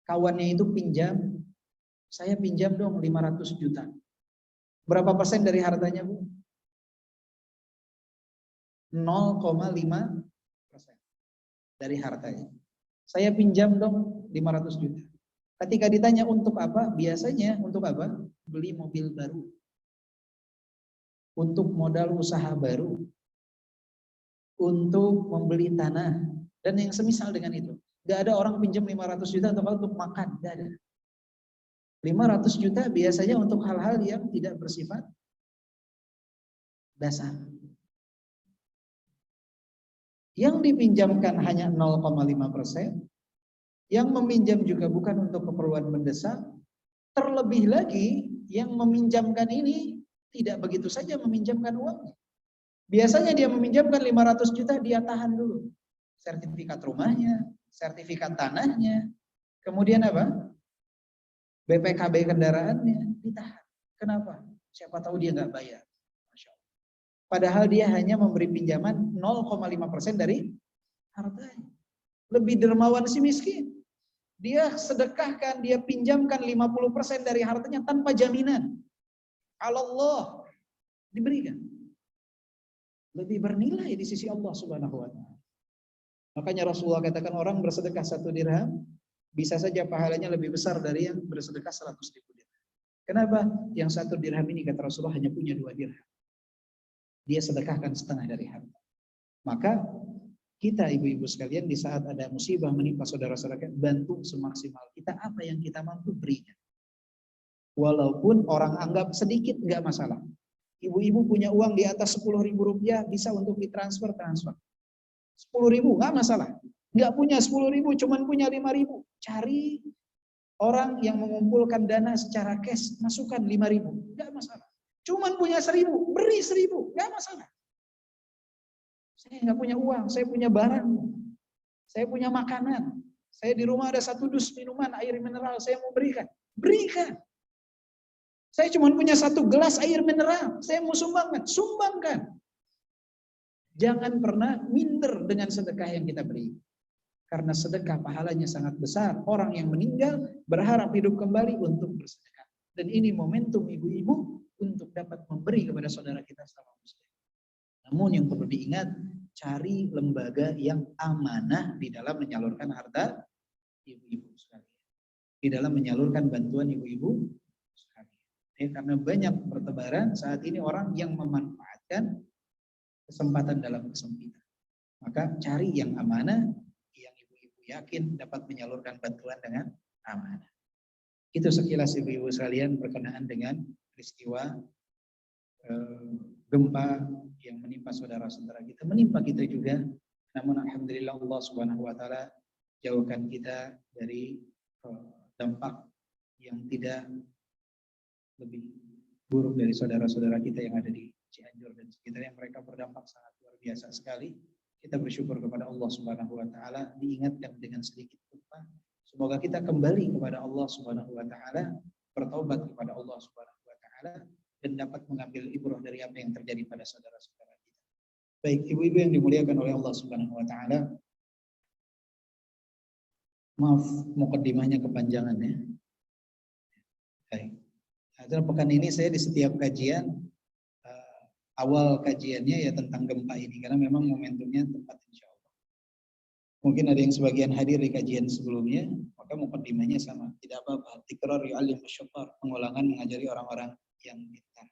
Kawannya itu pinjam, saya pinjam dong 500 juta. Berapa persen dari hartanya, Bu? 0,5% dari hartanya. Saya pinjam dong 500 juta. Ketika ditanya untuk apa? Biasanya untuk apa? Beli mobil baru. untuk modal usaha baru, untuk membeli tanah, dan yang semisal dengan itu. Gak ada orang pinjam 500 juta untuk makan, gak ada. 500 juta biasanya untuk hal-hal yang tidak bersifat dasar. Yang dipinjamkan hanya 0,5%, yang meminjam juga bukan untuk keperluan mendesak, terlebih lagi yang meminjamkan ini tidak begitu saja meminjamkan uangnya. Biasanya dia meminjamkan 500 juta, dia tahan dulu. Sertifikat rumahnya, sertifikat tanahnya, kemudian apa? BPKB kendaraannya, ditahan. Kenapa? Siapa tahu dia nggak bayar. Masya Allah. Padahal dia hanya memberi pinjaman 0,5% dari hartanya. Lebih dermawan si miskin. Dia sedekahkan, dia pinjamkan 50% dari hartanya tanpa jaminan. Allah diberikan. Lebih bernilai di sisi Allah Subhanahu wa taala. Makanya Rasulullah katakan orang bersedekah 1 dirham bisa saja pahalanya lebih besar dari yang bersedekah 100.000 dirham. Kenapa? Yang 1 dirham ini kata Rasulullah hanya punya 2 dirham. Dia sedekahkan setengah dari harta. Maka kita ibu-ibu sekalian di saat ada musibah menimpa saudara-saudara, bantu semaksimal kita apa yang kita mampu berikan. Walaupun orang anggap sedikit nggak masalah. Ibu-ibu punya uang di atas 10.000 rupiah bisa untuk ditransfer, transfer. 10.000 nggak masalah. Nggak punya 10.000, cuman punya 5.000. Cari orang yang mengumpulkan dana secara cash, masukkan 5.000, nggak masalah. Cuman punya 1.000, beri 1.000, nggak masalah. Saya nggak punya uang, saya punya barang, saya punya makanan, saya di rumah ada 1 dus minuman air mineral, saya mau berikan, berikan. Saya cuma punya 1 gelas air mineral, saya mau sumbangkan, sumbangkan. Jangan pernah minder dengan sedekah yang kita beri. Karena sedekah pahalanya sangat besar. Orang yang meninggal berharap hidup kembali untuk bersedekah. Dan ini momentum ibu-ibu untuk dapat memberi kepada saudara kita sama muslim. Namun yang perlu diingat, cari lembaga yang amanah di dalam menyalurkan harta ibu-ibu sekalian. Di dalam menyalurkan bantuan ibu-ibu sekalian. Ya, karena banyak pertebaran saat ini orang yang memanfaatkan kesempatan dalam kesempitan. Maka cari yang amanah, yang ibu-ibu yakin dapat menyalurkan bantuan dengan amanah. Itu sekilas ibu-ibu sekalian berkenaan dengan peristiwa gempa yang menimpa saudara-saudara kita, menimpa kita juga. Namun alhamdulillah Allah Subhanahu wa taala jauhkan kita dari dampak yang tidak lebih buruk dari saudara-saudara kita yang ada di Cianjur dan sekitarnya. Mereka berdampak sangat luar biasa sekali. Kita bersyukur kepada Allah Subhanahu wa taala, diingatkan dengan sedikit lupa. Semoga kita kembali kepada Allah Subhanahu wa taala, bertaubat kepada Allah Subhanahu wa taala dan dapat mengambil ibrah dari apa yang terjadi pada saudara-saudara kita. Baik, ibu-ibu yang dimuliakan oleh Allah Subhanahu wa taala. Maaf mukaddimahnya kepanjangan ya. Baik. Nah, pekan ini saya di setiap kajian awal kajiannya ya tentang gempa ini karena memang momentumnya tepat insya Allah. Mungkin ada yang sebagian hadir di kajian sebelumnya, maka mukaddimahnya sama. Tidak apa-apa. Tikrar yu'allim asyafar, pengulangan mengajari orang-orang yang pintar.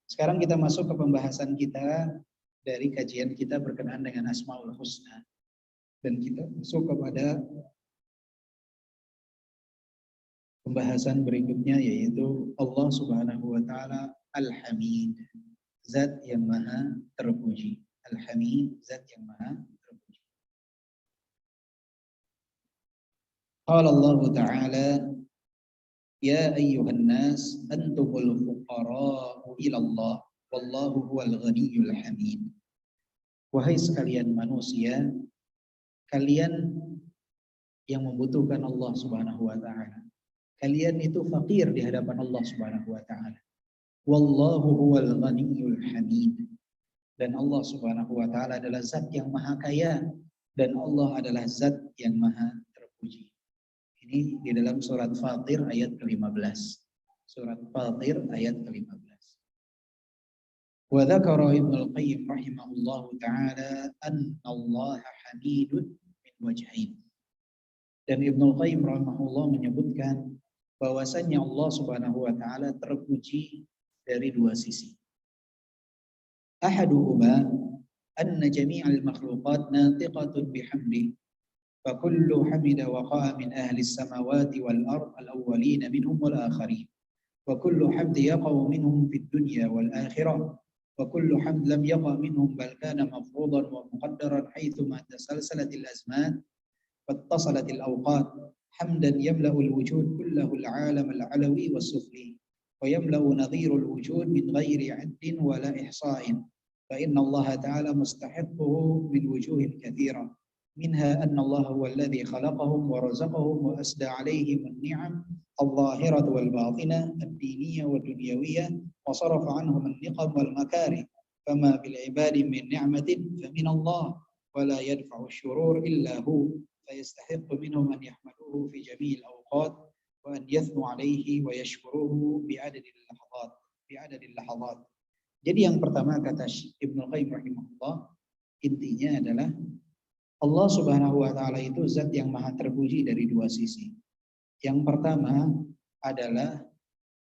Sekarang kita masuk ke pembahasan kita dari kajian kita berkenaan dengan Asmaul Husna. Dan kita masuk kepada pembahasan berikutnya yaitu Allah Subhanahu wa taala Al-Hamid, zat yang maha terpuji. Al-Hamid, zat yang maha terpuji. Qala Allah Ta'ala, ya ayyuhan nas antumul fuqara'u ila Allah wallahu huwal ghaniyyul hamid. Wahai sekalian manusia, kalian yang membutuhkan Allah Subhanahu wa taala. Kalian itu fakir di hadapan Allah Subhanahu wa taala. Wallahu huwal ghaniyyul hamid. Dan Allah Subhanahu wa taala adalah zat yang maha kaya dan Allah adalah zat yang maha terpuji. Ini di dalam surat Fatir ayat ke-15. Surat Fatir ayat ke-15. Wa dzakara Ibnu Al-Qayyim rahimahullahu taala anna Allah hamidun min wajhain. Dan Ibnu Al-Qayyim rahimahullah menyebutkan bahwasanya Allah Subhanahu wa taala terpuji dari 2 sisi. Ahaduhuma anna jami'al makhluqat natiqatun bihamdi فكل حمد وقع من أهل السماوات والأرض الأولين منهم والآخرين وكل حمد يقع منهم في الدنيا والآخرة وكل حمد لم يقع منهم بل كان مفروضا ومقدرا حيثما تسلسلت الأزمان واتصلت الأوقات حمدا يملأ الوجود كله العالم العلوي والسفلي ويملأ نظير الوجود من غير عد ولا إحصاء فإن الله تعالى مستحقه من وجوه كثيرة منها أن الله هو الذي خلقهم ورزقهم وأسدى عليهم النعم الظاهرة والباطنة الدينية والدنيوية وصرف عنهم النقم والمكاره فما بالعباد من نعمة فمن الله ولا يدفع الشرور إلا هو فيستحق منهم أن يحمدوه في جميع الأوقات وأن يثنوا عليه ويشكروه بعدد اللحظات. Jadi yang pertama kata Ibnu Qayyim rahimahullah, intinya adalah Allah Subhanahu wa taala itu zat yang maha terpuji dari dua sisi. Yang pertama adalah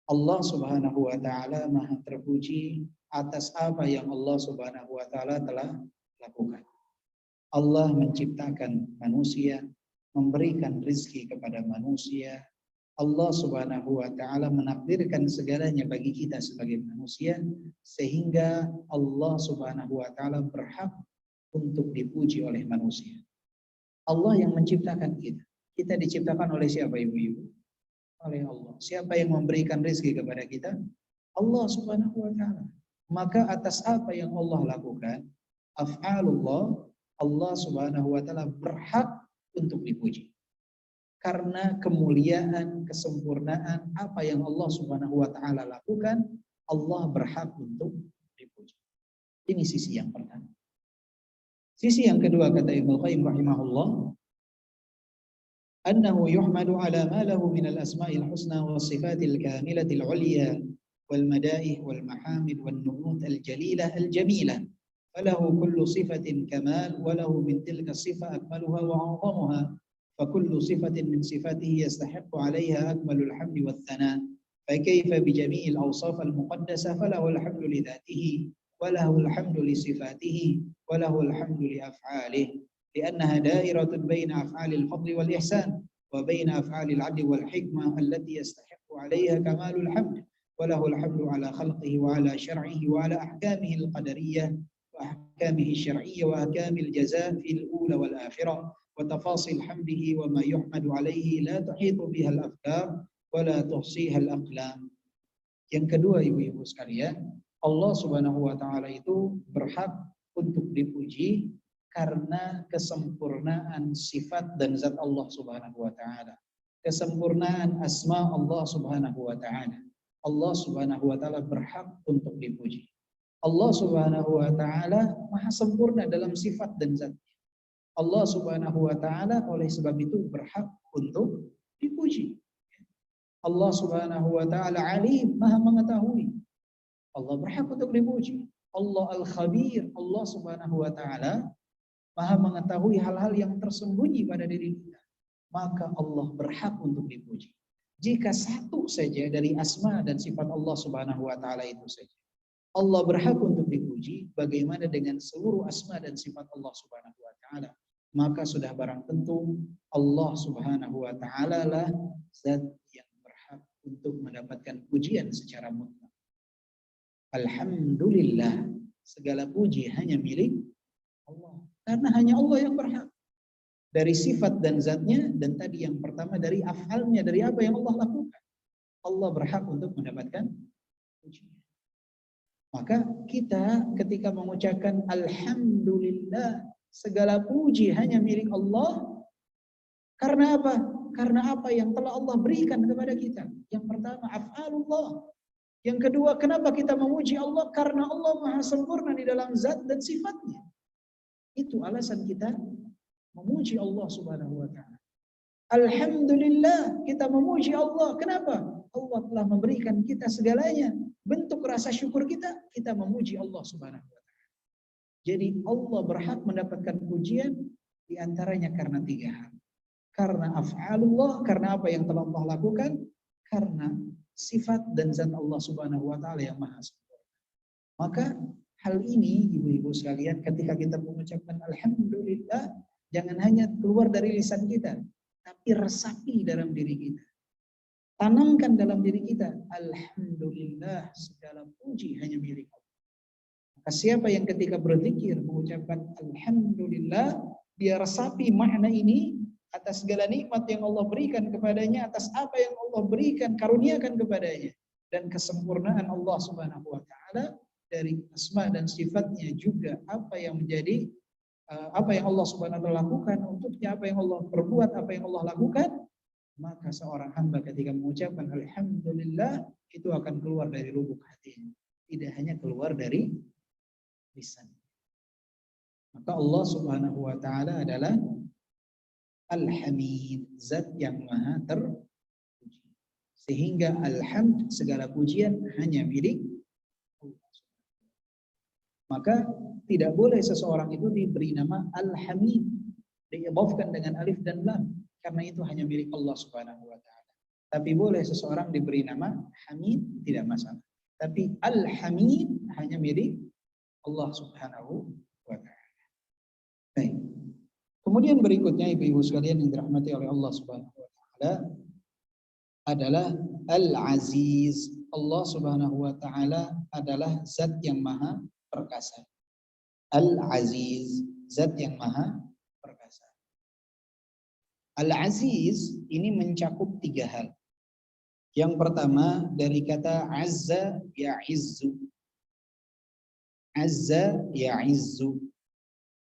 Allah Subhanahu wa taala maha terpuji atas apa yang Allah Subhanahu wa taala telah lakukan. Allah menciptakan manusia, memberikan rizki kepada manusia. Allah Subhanahu wa taala menakdirkan segalanya bagi kita sebagai manusia sehingga Allah Subhanahu wa taala berhak untuk dipuji oleh manusia. Allah yang menciptakan kita. Kita diciptakan oleh siapa ibu-ibu? Oleh Allah. Siapa yang memberikan rezeki kepada kita? Allah Subhanahu wa taala. Maka atas apa yang Allah lakukan, af'alullah, Allah Subhanahu wa taala berhak untuk dipuji. Karena kemuliaan, kesempurnaan apa yang Allah Subhanahu wa taala lakukan, Allah berhak untuk dipuji. Ini sisi yang pertama. Sisi yang kedua kata Ibnu Qayyim rahimahullah, annahu yuhmadu ala ma lahu min al-asma'il husna wa sifatil kamilatil ulya wal madaih wal mahamid wan nu'ut al-jalilah al-jamilah falahu kullu sifatin kamal wa lahu min tilka sifa akmaluha wa 'azamuha fa kullu sifatin min sifatihi yastahiqqu 'alayha akmalul hamdi wath thana fa kayfa bi jami'il awsaf al-muqaddasah falahu al-hamdu li dhatihi وله الحمد لصفاته وله الحمد لأفعاله لأنها دائرة بين أفعال الفضل والإحسان وبين أفعال العدل والحكمة التي يستحق عليها كمال الحمد وله الحمد على خلقه وعلى شرعه وعلى أحكامه القدرية وأحكامه الشرعية وأحكام الجزاء في الأولى والآخرة وتفاصيل حمده وما يحمد عليه لا تحيط بها الأفكار ولا تحصيها الأقلام. Yang kedua ibu-ibu sekalian, Allah Subhanahu wa taala itu berhak untuk dipuji karena kesempurnaan sifat dan zat Allah Subhanahu wa taala. Kesempurnaan asma Allah Subhanahu wa taala. Allah Subhanahu wa taala berhak untuk dipuji. Allah Subhanahu wa taala maha sempurna dalam sifat dan zatnya. Allah Subhanahu wa taala oleh sebab itu berhak untuk dipuji. Allah Subhanahu wa taala alim, maha mengetahui. Allah berhak untuk dipuji. Allah Al-Khabir, Allah Subhanahu wa taala maha mengetahui hal-hal yang tersembunyi pada diri kita. Maka Allah berhak untuk dipuji. Jika satu saja dari asma dan sifat Allah Subhanahu wa taala itu saja Allah berhak untuk dipuji, bagaimana dengan seluruh asma dan sifat Allah Subhanahu wa taala? Maka sudah barang tentu Allah Subhanahu wa taala lah zat yang berhak untuk mendapatkan pujian secara mutlak. Alhamdulillah, segala puji hanya milik Allah. Karena hanya Allah yang berhak. Dari sifat dan zatnya, dan tadi yang pertama dari af'alnya, dari apa yang Allah lakukan. Allah berhak untuk mendapatkan pujian. Maka kita ketika mengucapkan Alhamdulillah, segala puji hanya milik Allah. Karena apa? Karena apa yang telah Allah berikan kepada kita. Yang pertama, af'alullah. Yang kedua, kenapa kita memuji Allah? Karena Allah maha sempurna di dalam zat dan sifatnya. Itu alasan kita memuji Allah Subhanahu wa ta'ala. Alhamdulillah, kita memuji Allah. Kenapa? Allah telah memberikan kita segalanya. Bentuk rasa syukur kita, kita memuji Allah Subhanahu wa ta'ala. Jadi Allah berhak mendapatkan pujian diantaranya karena tiga hal. Karena af'alullah, karena apa yang telah Allah lakukan. Karena sifat dan zat Allah Subhanahu wa taala yang maha sempurna. Maka hal ini ibu-ibu sekalian, ketika kita mengucapkan alhamdulillah, jangan hanya keluar dari lisan kita, tapi resapi dalam diri kita. Tanamkan dalam diri kita, alhamdulillah, segala puji hanya milik Allah. Maka siapa yang ketika berzikir mengucapkan alhamdulillah, dia resapi makna ini atas segala nikmat yang Allah berikan kepadanya, atas apa yang Allah berikan, karuniakan kepadanya, dan kesempurnaan Allah Subhanahu wa taala dari asma dan sifatnya, juga apa yang menjadi apa yang Allah Subhanahu wa taala lakukan untuknya, apa yang Allah perbuat, apa yang Allah lakukan, maka seorang hamba ketika mengucapkan alhamdulillah itu akan keluar dari lubuk hatinya, tidak hanya keluar dari lisan. Maka Allah Subhanahu wa taala adalah Al-Hamid, zat yang maha terpuji. Sehingga alhamd, segala pujian hanya milik Allah. Maka tidak boleh seseorang itu diberi nama Al-Hamid, diidhafkan dengan alif dan lam, karena itu hanya milik Allah Subhanahu wa taala. Tapi boleh seseorang diberi nama Hamid, tidak masalah. Tapi Al-Hamid hanya milik Allah Subhanahu wa taala. Baik. Kemudian berikutnya ibu-ibu sekalian yang dirahmati oleh Allah Subhanahu wa taala adalah Al-Aziz. Allah Subhanahu wa taala adalah zat yang maha perkasa. Al-Aziz, zat yang maha perkasa. Al-Aziz ini mencakup 3 hal. Yang pertama dari kata azza ya'izzu. Azza ya'izzu,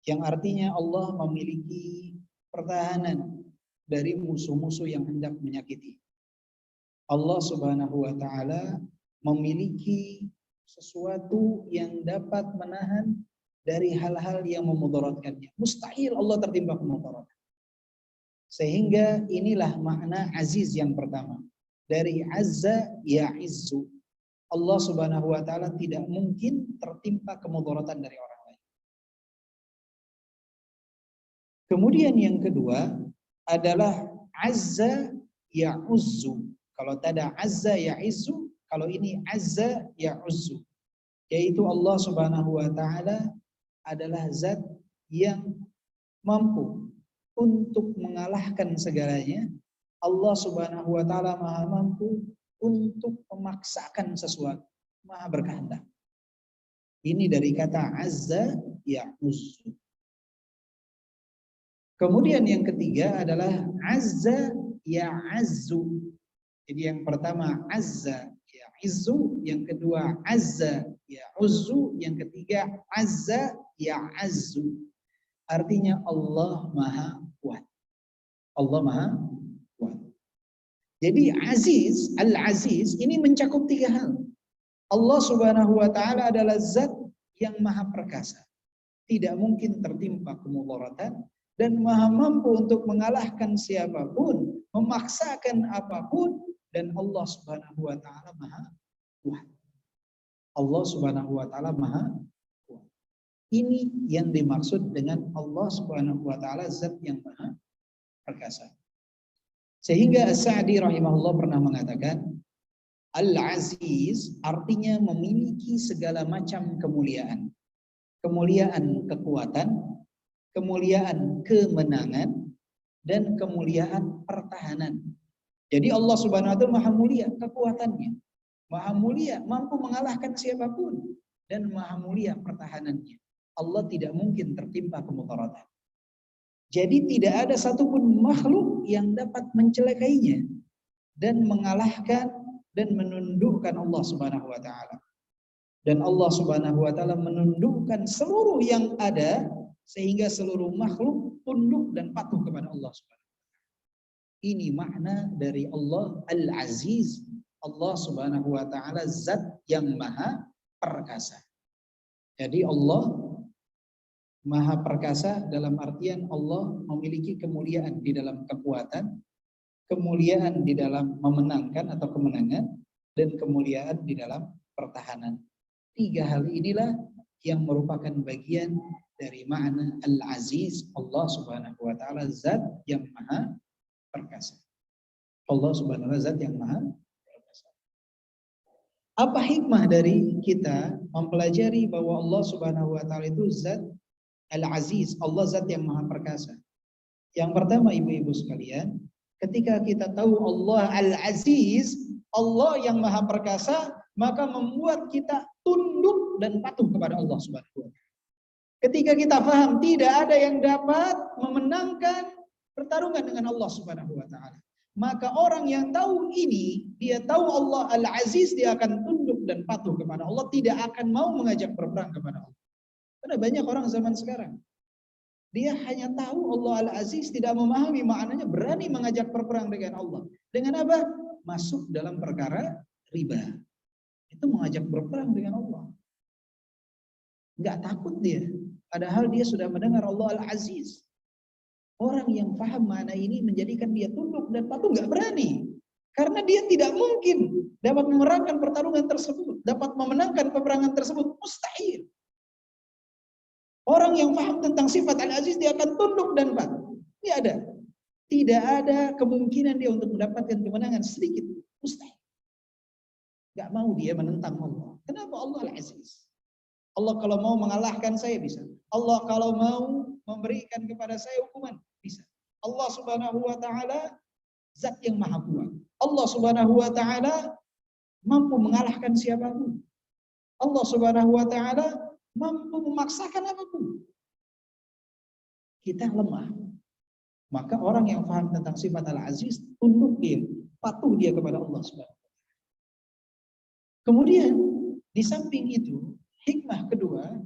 yang artinya Allah memiliki pertahanan dari musuh-musuh yang hendak menyakiti. Allah Subhanahu wa taala memiliki sesuatu yang dapat menahan dari hal-hal yang memudaratkannya. Mustahil Allah tertimpa kemudaratan. Sehingga inilah makna aziz yang pertama. Dari azza ya'izzu. Allah Subhanahu wa taala tidak mungkin tertimpa kemudaratan dari orang. Kemudian yang kedua adalah azza ya'uzzu. Kalau tada azza ya'izzu, kalau ini azza ya'uzzu, yaitu Allah Subhanahu wa taala adalah zat yang mampu untuk mengalahkan segalanya. Allah Subhanahu wa taala maha mampu untuk memaksakan sesuatu, maha berkehendak. Ini dari kata azza ya'uzzu. Kemudian yang ketiga adalah azza ya'azzu. Jadi yang pertama azza ya'izzu, yang kedua azza ya'uzzu, yang ketiga azza ya'azzu. Artinya Allah maha kuat. Allah maha kuat. Jadi aziz, al-aziz ini mencakup 3 hal. Allah Subhanahu wa taala adalah zat yang maha perkasa. Tidak mungkin tertimpa kemudaratan, dan maha mampu untuk mengalahkan siapapun, memaksakan apapun, dan Allah Subhanahu wa taala maha kuat. Allah Subhanahu wa taala maha kuat. Ini yang dimaksud dengan Allah Subhanahu wa taala zat yang maha perkasa. Sehingga As-Sa'di rahimahullah pernah mengatakan, Al-Aziz artinya memiliki segala macam kemuliaan. Kemuliaan kekuatan, kemuliaan kemenangan, dan kemuliaan pertahanan. Jadi Allah Subhanahu wa taala maha mulia kekuatannya, maha mulia mampu mengalahkan siapapun, dan maha mulia pertahanannya. Allah tidak mungkin tertimpa kemudaratan. Jadi tidak ada satupun makhluk yang dapat mencelakainya dan mengalahkan dan menundukkan Allah Subhanahu wa taala. Dan Allah Subhanahu wa taala menundukkan seluruh yang ada, sehingga seluruh makhluk tunduk dan patuh kepada Allah Subhanahu wa taala. Ini makna dari Allah Al-Aziz. Allah Subhanahu wa taala zat yang maha perkasa. Jadi Allah maha perkasa dalam artian Allah memiliki kemuliaan di dalam kekuatan, kemuliaan di dalam memenangkan atau kemenangan, dan kemuliaan di dalam pertahanan. 3 hal inilah yang merupakan bagian dari makna Al-Aziz. Allah Subhanahu wa taala zat yang maha perkasa. Allah Subhanahu wa taala zat yang maha perkasa. Apa hikmah dari kita mempelajari bahwa Allah Subhanahu wa taala itu zat Al-Aziz, Allah zat yang maha perkasa. Yang pertama ibu-ibu sekalian, ketika kita tahu Allah Al-Aziz, Allah yang maha perkasa, maka membuat kita tunduk dan patuh kepada Allah Subhanahu wa taala. Ketika kita paham tidak ada yang dapat memenangkan pertarungan dengan Allah Subhanahu wa taala, maka orang yang tahu ini, dia tahu Allah Al-Aziz, dia akan tunduk dan patuh kepada Allah, tidak akan mau mengajak berperang kepada Allah. Karena banyak orang zaman sekarang, dia hanya tahu Allah Al-Aziz, tidak memahami maknanya, berani mengajak berperang dengan Allah. Dengan apa? Masuk dalam perkara riba. Itu mengajak berperang dengan Allah. Enggak takut dia. Padahal dia sudah mendengar Allah Al-Aziz. Orang yang paham makna ini menjadikan dia tunduk dan patuh, enggak berani. Karena dia tidak mungkin dapat memenangkan pertarungan tersebut, dapat memenangkan peperangan tersebut, mustahil. Orang yang paham tentang sifat Al-Aziz, dia akan tunduk dan patuh. Ini ada. Tidak ada kemungkinan dia untuk mendapatkan kemenangan sedikit, mustahil. Enggak mau dia menentang Allah. Kenapa? Allah Al-Aziz. Allah kalau mau mengalahkan saya bisa. Allah kalau mau memberikan kepada saya hukuman bisa. Allah Subhanahu wa taala zat yang maha kuat. Allah Subhanahu wa taala mampu mengalahkan siapapun. Allah Subhanahu wa taala mampu memaksakan apapun. Kita lemah. Maka orang yang paham tentang sifat Al-Aziz, tunduk dia, patuh dia kepada Allah Subhanahu wa taala. Kemudian di samping itu, hikmah kedua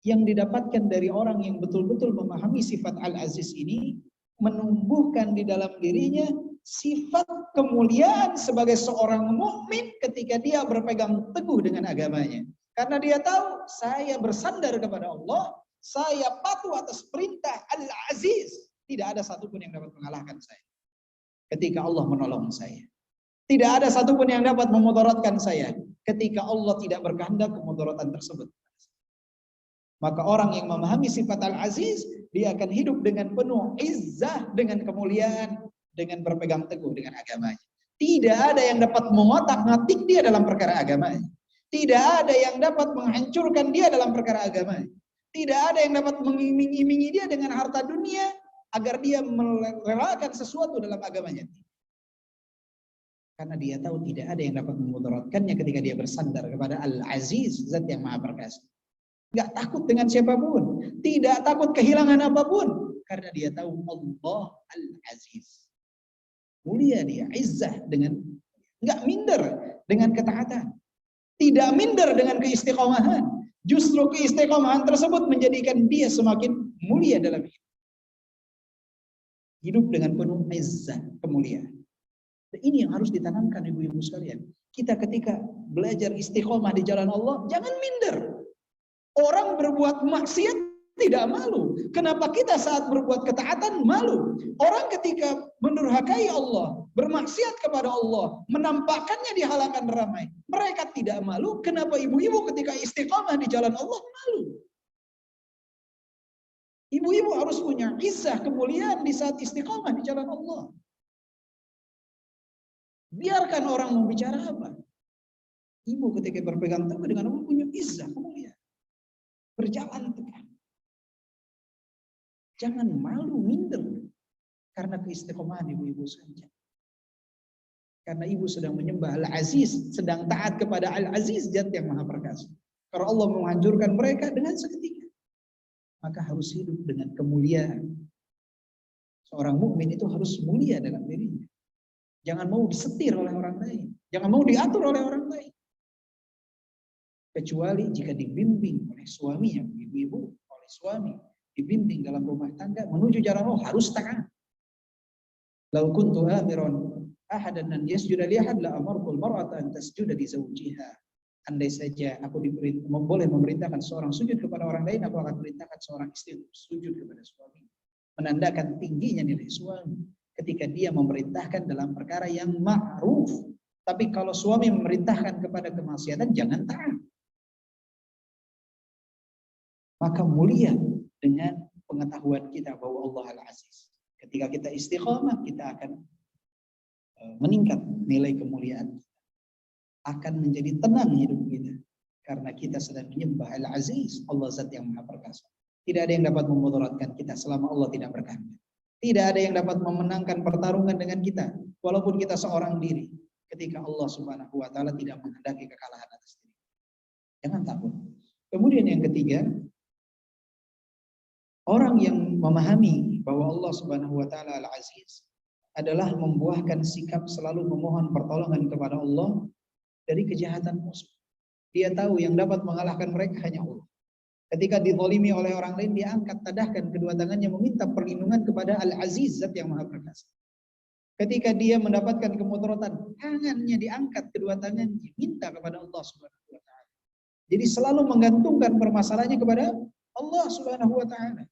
yang didapatkan dari orang yang betul-betul memahami sifat Al-Aziz ini, menumbuhkan di dalam dirinya sifat kemuliaan sebagai seorang mukmin ketika dia berpegang teguh dengan agamanya. Karena dia tahu, saya bersandar kepada Allah, saya patuh atas perintah Al-Aziz. Tidak ada satupun yang dapat mengalahkan saya ketika Allah menolong saya. Tidak ada satupun yang dapat memudaratkan saya ketika Allah tidak berkehendak kemudaratan tersebut. Maka orang yang memahami sifat Al-Aziz, dia akan hidup dengan penuh izzah, dengan kemuliaan, dengan berpegang teguh dengan agamanya. Tidak ada yang dapat mengotak-ngatik dia dalam perkara agamanya. Tidak ada yang dapat menghancurkan dia dalam perkara agamanya. Tidak ada yang dapat mengiming-imingi dia dengan harta dunia agar dia merelakan sesuatu dalam agamanya. Karena dia tahu tidak ada yang dapat memudaratkannya ketika dia bersandar kepada Al-Aziz, zat yang maha perkasa. Enggak takut dengan siapapun, tidak takut kehilangan apapun, karena dia tahu Allah Al-Aziz. Mulia dia, izzah dengan, enggak minder dengan ketaatan, tidak minder dengan keistiqomahan. Justru keistiqomahan tersebut menjadikan dia semakin mulia dalam hidup. Hidup dengan penuh izzah, kemuliaan. Ini yang harus ditanamkan ibu-ibu sekalian. Kita ketika belajar istiqomah di jalan Allah, jangan minder. Orang berbuat maksiat tidak malu. Kenapa kita saat berbuat ketaatan malu? Orang ketika mendurhakai Allah, bermaksiat kepada Allah, menampakkannya di halaman ramai, mereka tidak malu. Kenapa ibu-ibu ketika istiqomah di jalan Allah malu? Ibu-ibu harus punya izzah, kemuliaan di saat istiqomah di jalan Allah. Biarkan orang mau bicara apa. Ibu ketika berpegang teguh dengan Allah punya izzah, kemuliaan. Berjalan tegak. Jangan malu, minder. Karena keistiqomahan ibu-ibu saja. Karena ibu sedang menyembah Al-Aziz, sedang taat kepada Al-Aziz, zat yang maha perkasa. Kalau Allah menghancurkan mereka dengan seketika, maka harus hidup dengan kemuliaan. Seorang mukmin itu harus mulia dalam dirinya. Jangan mau disetir oleh orang lain. Jangan mau diatur oleh orang lain. Kecuali jika dibimbing oleh suaminya, ibu-ibu, oleh suami, dibimbing dalam rumah tangga menuju jalan Allah, harus taat. Lau kuntu amiran ahadan an yasjuda li ahad la amartul mar'ata an tasjuda li zawjiha. Andai saja aku boleh memerintahkan seorang sujud kepada orang lain, aku akan perintahkan seorang istri untuk sujud kepada suami. Menandakan tingginya nilai suami ketika dia memerintahkan dalam perkara yang ma'ruf. Tapi kalau suami memerintahkan kepada kemaksiatan, jangan taat. Maka mulia dengan pengetahuan kita bahwa Allah Al-Aziz. Ketika kita istiqamah, kita akan meningkat nilai kemuliaan. akan menjadi tenang hidup kita. Karena kita sedang menyembah Al-Aziz, Allah Zat yang Maha Perkasa. Tidak ada yang dapat memudaratkan kita selama Allah tidak berkehendak. Tidak ada yang dapat memenangkan pertarungan dengan kita, walaupun kita seorang diri. Ketika Allah Subhanahu wa Ta'ala tidak menghendaki kekalahan atas diri. Jangan takut. Kemudian yang ketiga, orang yang memahami bahwa Allah Subhanahu wa Ta'ala Al-Aziz adalah membuahkan sikap selalu memohon pertolongan kepada Allah dari kejahatan musuh. Dia tahu yang dapat mengalahkan mereka hanya Allah. Ketika dizalimi oleh orang lain, dia angkat tadahkan kedua tangannya meminta perlindungan kepada Al-Aziz, Zat yang Maha Perkasa. Ketika dia mendapatkan kemudaratan, tangannya diangkat kedua tangannya, minta kepada Allah Subhanahu wa Ta'ala. Jadi selalu menggantungkan permasalahannya kepada Allah Subhanahu wa Ta'ala.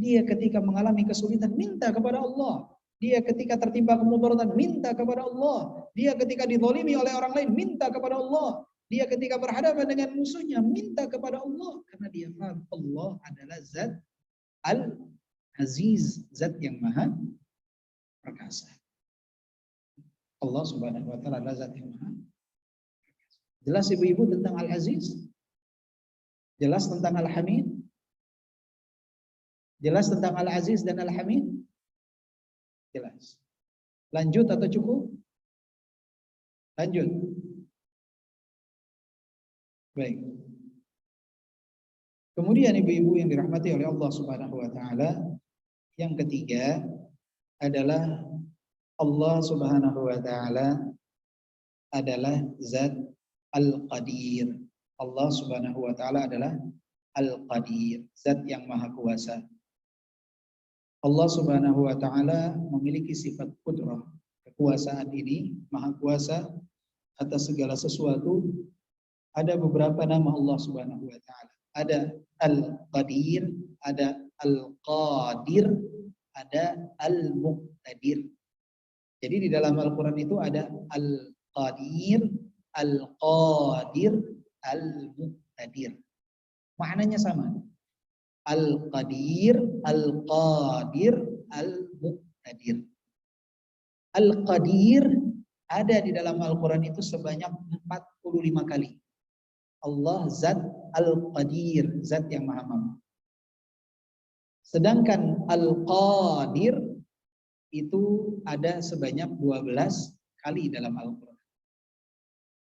Dia ketika mengalami kesulitan, minta kepada Allah. Dia ketika tertimpa kemudaratan, minta kepada Allah. Dia ketika dizalimi oleh orang lain, minta kepada Allah. Dia ketika berhadapan dengan musuhnya, minta kepada Allah. Karena dia paham Allah adalah Zat Al-Aziz, Zat yang Maha Perkasa. Allah Subhanahu wa Ta'ala adalah Zat yang Maha Perkasa. Jelas ibu-ibu tentang Al-Aziz? Jelas tentang Al-Hamid? Jelas tentang Al-Aziz dan Al-Hamid? Jelas. Lanjut atau cukup? Lanjut. Baik. Kemudian ibu-ibu yang dirahmati oleh Allah Subhanahu wa Ta'ala, yang ketiga adalah Allah Subhanahu wa Ta'ala adalah Zat Al-Qadir. Allah Subhanahu wa Ta'ala adalah Al-Qadir, Zat yang Maha Kuasa. Allah Subhanahu wa Ta'ala memiliki sifat qudrah. Kekuasaan ini, Maha Kuasa atas segala sesuatu. Ada beberapa nama Allah Subhanahu wa Ta'ala. Ada Al-Qadir, ada Al-Qadir, ada Al-Muqtadir. Jadi di dalam Al-Quran itu ada Al-Qadir, Al-Qadir, Al-Muqtadir. Maknanya sama. Al-Qadir, Al-Qadir, Al-Muqtadir. Al-Qadir ada di dalam Al-Quran itu sebanyak 45 kali. Allah Zat Al-Qadir, Zat yang Maha Mampu. Sedangkan Al-Qadir itu ada sebanyak 12 kali dalam Al-Quran.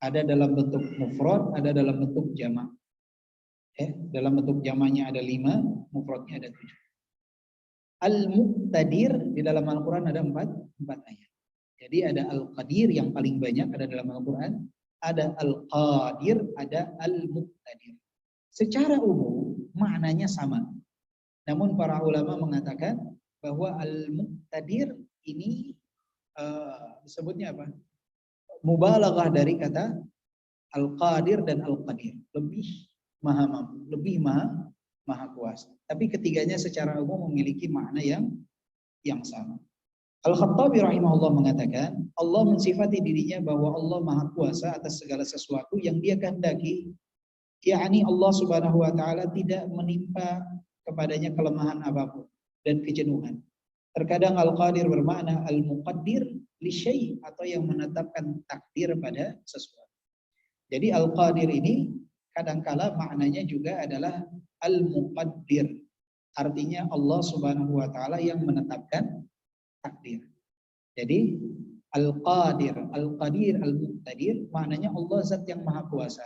Ada dalam bentuk mufrad, ada dalam bentuk jamak. Dalam bentuk jamaknya ada 5, mufradnya ada 7. Al-Muqtadir di dalam Al-Quran ada 4 ayat. Jadi ada Al-Qadir yang paling banyak ada dalam Al-Quran. Ada Al-Qadir, ada Al-Muqtadir. Secara umum maknanya sama. Namun para ulama mengatakan bahwa Al-Muqtadir ini disebutnya apa? Mubalaghah dari kata Al-Qadir dan Al-Qadir. Lebih maha mampu, lebih maha kuasa. Tapi ketiganya secara umum memiliki makna yang sama. Al-Khattabi rahimahullah mengatakan, Allah mensifati dirinya bahwa Allah Maha Kuasa atas segala sesuatu yang Dia kehendaki. Yakni Allah Subhanahu wa Ta'ala tidak menimpa kepadanya kelemahan apapun dan kejenuhan. Terkadang Al-Qadir bermakna Al-Muqaddir li syai' atau yang menetapkan takdir pada sesuatu. Jadi Al-Qadir ini kadangkala maknanya juga adalah Al-Muqaddir. Artinya Allah Subhanahu wa Ta'ala yang menetapkan takdir. Jadi Al-Qadir, Al-Qadir, Al-Muqtadir maknanya Allah Zat yang Maha Kuasa.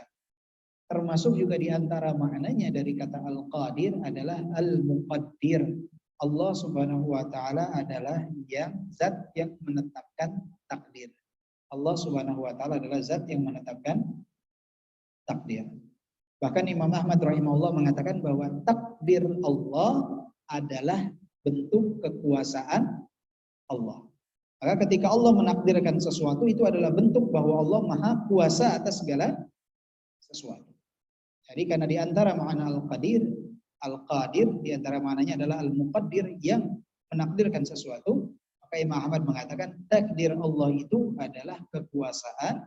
Termasuk juga di antara maknanya dari kata Al-Qadir adalah Al-Muqaddir. Allah Subhanahu wa Ta'ala adalah yang Zat yang menetapkan takdir. Allah Subhanahu wa Ta'ala adalah Zat yang menetapkan takdir. Bahkan Imam Ahmad rahimahullah mengatakan bahwa takdir Allah adalah bentuk kekuasaan Allah. Maka ketika Allah menakdirkan sesuatu itu adalah bentuk bahwa Allah Maha Kuasa atas segala sesuatu. Jadi karena di antara makna Al-Qadir, Al-Qadir di antara maknanya adalah Al-Muqaddir yang menakdirkan sesuatu, maka Imam Ahmad mengatakan takdir Allah itu adalah kekuasaan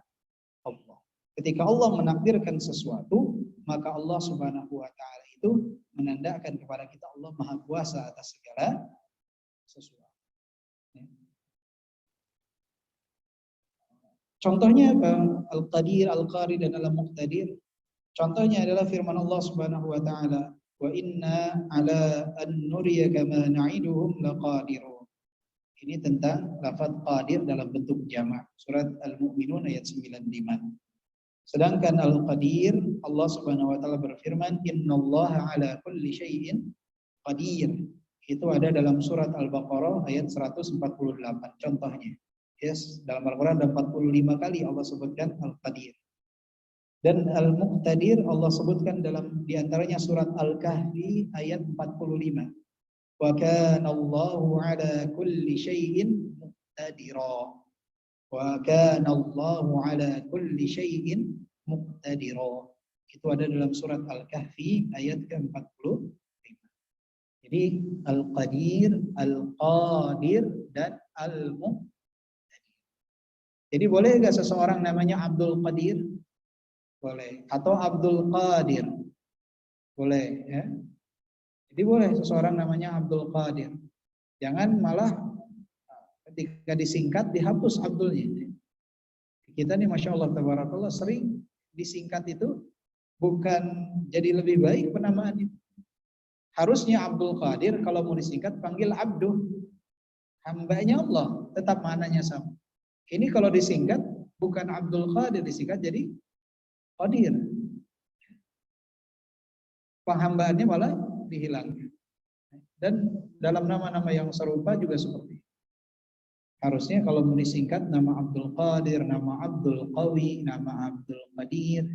Allah. Ketika Allah menakdirkan sesuatu, maka Allah Subhanahu wa Ta'ala itu menandakan kepada kita Allah Maha Kuasa atas segala sesuatu. Contohnya apa? Al-Qadir, Al-Qari, dan Al-Muqtadir. Contohnya adalah firman Allah Subhanahu wa taala, "Wa inna ala an nuriyaka ma na'iduhum laqadirun." Ini tentang lafaz qadir dalam bentuk jamak. Surat Al-Mu'minun ayat 95. Sedangkan Al-Qadir, Allah Subhanahu wa taala berfirman, "Innallaha ala kulli syai'in qadir." Itu ada dalam surat Al-Baqarah ayat 148 contohnya. Yes, dalam Al-Qur'an ada 45 kali Allah sebutkan Al-Qadir. Dan Al-Muqtadir Allah sebutkan dalam diantaranya surat Al-Kahfi ayat 45. Wa kana Allahu ala kulli syai'in muqtadira. Wa kana Allahu ala kulli syai'in muqtadira. Itu ada dalam surat Al-Kahfi ayat ke-45. Jadi Al-Qadir, Al-Qadir, dan Al-Muqtadir. Jadi boleh enggak seseorang namanya Abdul Qadir? Boleh. Atau Abdul Qadir? Boleh, ya. Jadi boleh seseorang namanya Abdul Qadir. Jangan malah ketika disingkat dihapus Abdulnya. Kita nih Masya Allah Tabarakallah sering disingkat itu bukan jadi lebih baik penamaannya. Harusnya Abdul Qadir kalau mau disingkat panggil Abduh. Hambanya Allah, tetap maknanya sama. Ini kalau disingkat bukan Abdul Qadir, disingkat jadi Qadir. Penghambaannya malah dihilangkan. Dan dalam nama-nama yang serupa juga seperti itu. Harusnya kalau mau disingkat nama Abdul Qadir, nama Abdul Qawi, nama Abdul Qadir,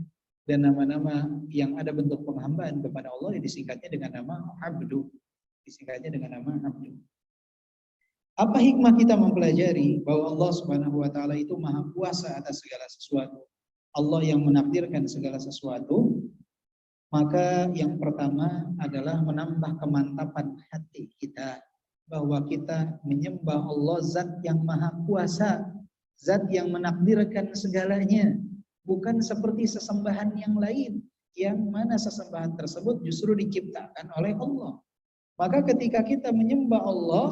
dan nama-nama yang ada bentuk penghambaan kepada Allah, disingkatnya dengan nama Abdu. Disingkatnya dengan nama Abdu. Apa hikmah kita mempelajari bahwa Allah Subhanahu wa taala itu Maha Kuasa atas segala sesuatu. Allah yang menakdirkan segala sesuatu. Maka yang pertama adalah menambah kemantapan hati kita bahwa kita menyembah Allah Zat yang Maha Kuasa, Zat yang menakdirkan segalanya, bukan seperti sesembahan yang lain yang mana sesembahan tersebut justru diciptakan oleh Allah. Maka ketika kita menyembah Allah,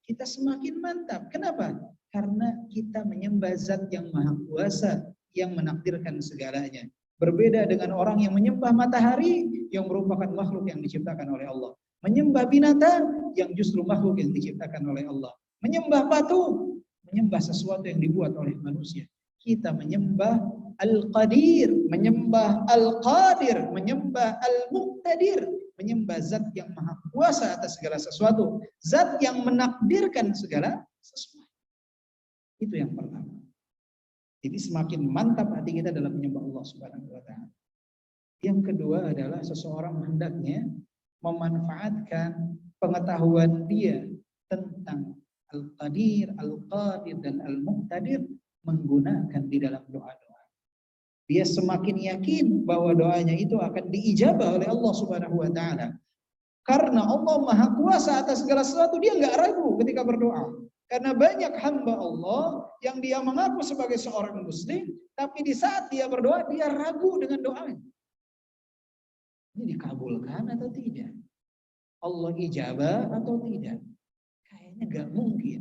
kita semakin mantap. Kenapa? Karena kita menyembah Zat yang Maha Kuasa, yang menakdirkan segalanya. Berbeda dengan orang yang menyembah matahari, yang merupakan makhluk yang diciptakan oleh Allah. Menyembah binatang, yang justru makhluk yang diciptakan oleh Allah. Menyembah batu, menyembah sesuatu yang dibuat oleh manusia. Kita menyembah Al-Qadir, menyembah Al-Qadir, menyembah Al-Muqtadir, menyembah Zat yang Maha Kuasa atas segala sesuatu, Zat yang menakdirkan segala sesuatu. Itu yang pertama. Jadi semakin mantap hati kita dalam menyembah Allah Subhanahu wa taala. Yang kedua adalah seseorang hendaknya memanfaatkan pengetahuan dia tentang Al-Qadir, Al-Qadir, dan Al-Muqtadir menggunakan di dalam doa-doa. Dia semakin yakin bahwa doanya itu akan diijabah oleh Allah Subhanahu wa taala. Karena Allah Maha Kuasa atas segala sesuatu, dia nggak ragu ketika berdoa. Karena banyak hamba Allah yang dia mengaku sebagai seorang muslim, tapi di saat dia berdoa, dia ragu dengan doanya. Ini dikabulkan atau tidak? Allah ijabah atau tidak? Kayaknya nggak mungkin.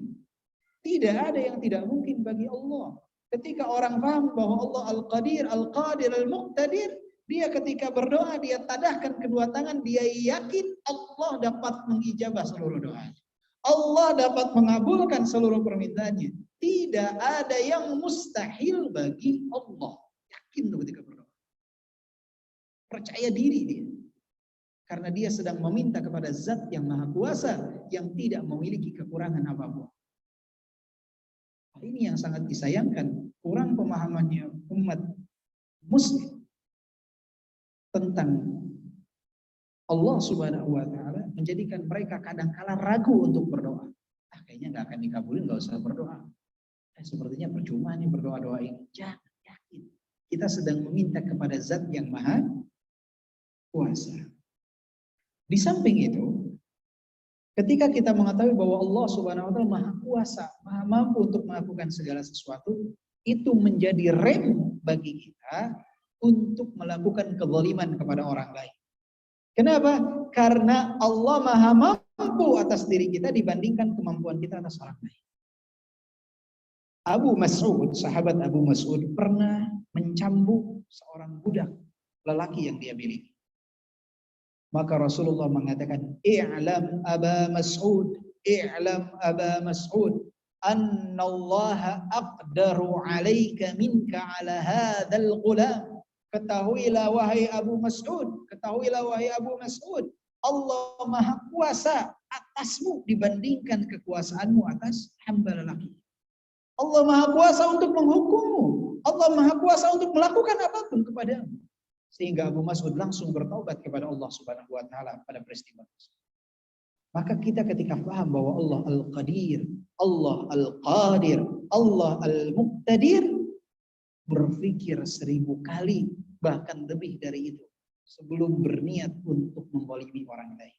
Tidak ada yang tidak mungkin bagi Allah. Ketika orang paham bahwa Allah Al-Qadir, Al-Qadir, Al-Muqtadir, dia ketika berdoa, dia tadahkan kedua tangan, dia yakin Allah dapat mengijabah seluruh doanya. Allah dapat mengabulkan seluruh permintaannya. Tidak ada yang mustahil bagi Allah. Yakin tuh ketika berdoa. Percaya diri dia. Karena dia sedang meminta kepada Zat yang Maha Kuasa, yang tidak memiliki kekurangan apapun. Ini yang sangat disayangkan. Kurang pemahamannya umat muslim tentang Allah Subhanahu wa taala menjadikan mereka kadang-kala ragu untuk berdoa. Kayaknya nggak akan dikabulin, nggak usah berdoa. Sepertinya percuma nih berdoa-doa ini. Jangan, yakin. Kita sedang meminta kepada Zat yang Maha Kuasa. Di samping itu, ketika kita mengetahui bahwa Allah Subhanahu wa taala Maha Kuasa, Maha mampu untuk melakukan segala sesuatu, itu menjadi rem bagi kita untuk melakukan kezaliman kepada orang lain. Kenapa? Karena Allah Maha mampu atas diri kita dibandingkan kemampuan kita atas orang lain. Abu Mas'ud, sahabat Abu Mas'ud pernah mencambuk seorang budak lelaki yang dia miliki. Maka Rasulullah mengatakan, "I'lam Aba Mas'ud, i'lam Aba Mas'ud, anna Allah aqdaru 'alaika minka 'ala hadzal ghulam." Ketahuilah wahai Abu Mas'ud, ketahuilah wahai Abu Mas'ud, Allah Maha Kuasa atasmu dibandingkan kekuasaanmu atas hamba lelaki. Allah Maha Kuasa untuk menghukummu. Allah Maha Kuasa untuk melakukan apapun kepadamu. Sehingga Abu Mas'ud langsung bertaubat kepada Allah Subhanahu wa taala pada peristiwa tersebut. Maka kita ketika paham bahwa Allah Al-Qadir, Allah Al-Qadir, Allah Al-Muqtadir, berpikir 1000 kali bahkan lebih dari itu sebelum berniat untuk menzalimi orang lain.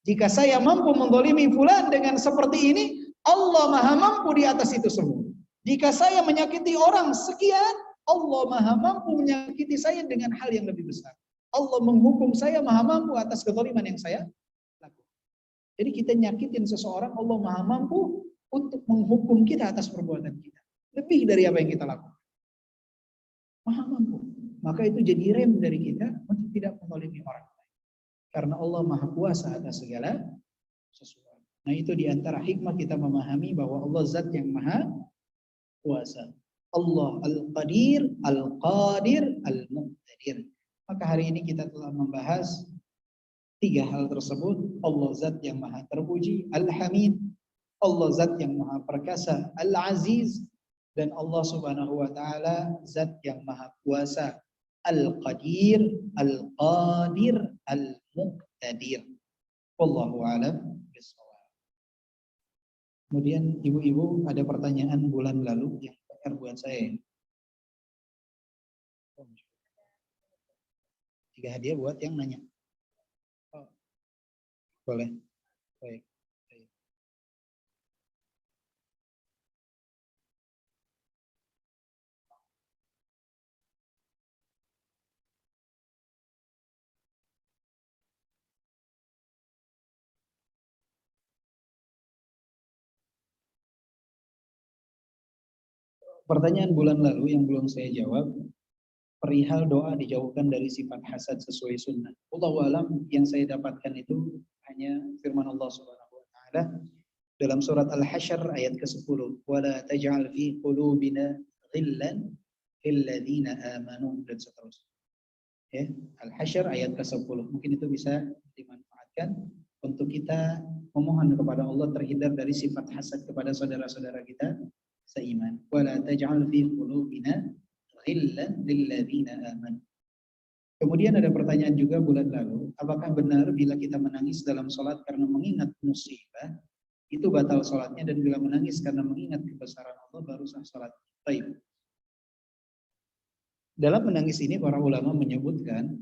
Jika saya mampu menzalimi fulan dengan seperti ini, Allah Maha mampu di atas itu semua. Jika saya menyakiti orang sekian, Allah Maha mampu menyakiti saya dengan hal yang lebih besar. Allah menghukum saya Maha mampu atas kezaliman yang saya lakukan. Jadi kita nyakitin seseorang, Allah Maha mampu untuk menghukum kita atas perbuatan kita. Lebih dari apa yang kita lakukan. Maha mampu. Maka itu jadi rem dari kita untuk tidak menzalimi orang lain. Karena Allah Maha Kuasa atas segala sesuatu. Nah itu diantara hikmah kita memahami bahwa Allah Zat yang Maha Kuasa. Allah Al-Qadir, Al-Qadir, Al-Muqtadir. Maka hari ini kita telah membahas 3 hal tersebut. Allah Zat yang Maha Terpuji, Al-Hamid. Allah Zat yang Maha Perkasa, Al-Aziz. Dan Allah Subhanahu wa taala Zat yang Maha Kuasa, Al-Qadir, Al-Qadir, Al-Muqtadir. Wallahu a'lam bishawab. Kemudian ibu-ibu ada pertanyaan bulan lalu yang PR buat saya. 3 hadiah buat yang nanya. Oh, boleh. Baik. Pertanyaan bulan lalu yang belum saya jawab, perihal doa dijauhkan dari sifat hasad sesuai sunnah. Wallahu alam, yang saya dapatkan itu hanya firman Allah Subhanahu wa taala dalam surat Al-Hasyr ayat ke-10, "Wala taj'al fi qulubina ghillan lil ladzina amanu," dan seterusnya. Ya, Al-Hasyr ayat ke-10. Mungkin itu bisa dimanfaatkan untuk kita memohon kepada Allah terhindar dari sifat hasad kepada saudara-saudara kita seiman. Wala taj'al fi qulubina ghillan lil ladzina amanu. Kemudian ada pertanyaan juga bulan lalu, apakah benar bila kita menangis dalam salat karena mengingat musibah itu batal salatnya, dan bila menangis karena mengingat kebesaran Allah baru sah salat? Baik. Dalam menangis ini para ulama menyebutkan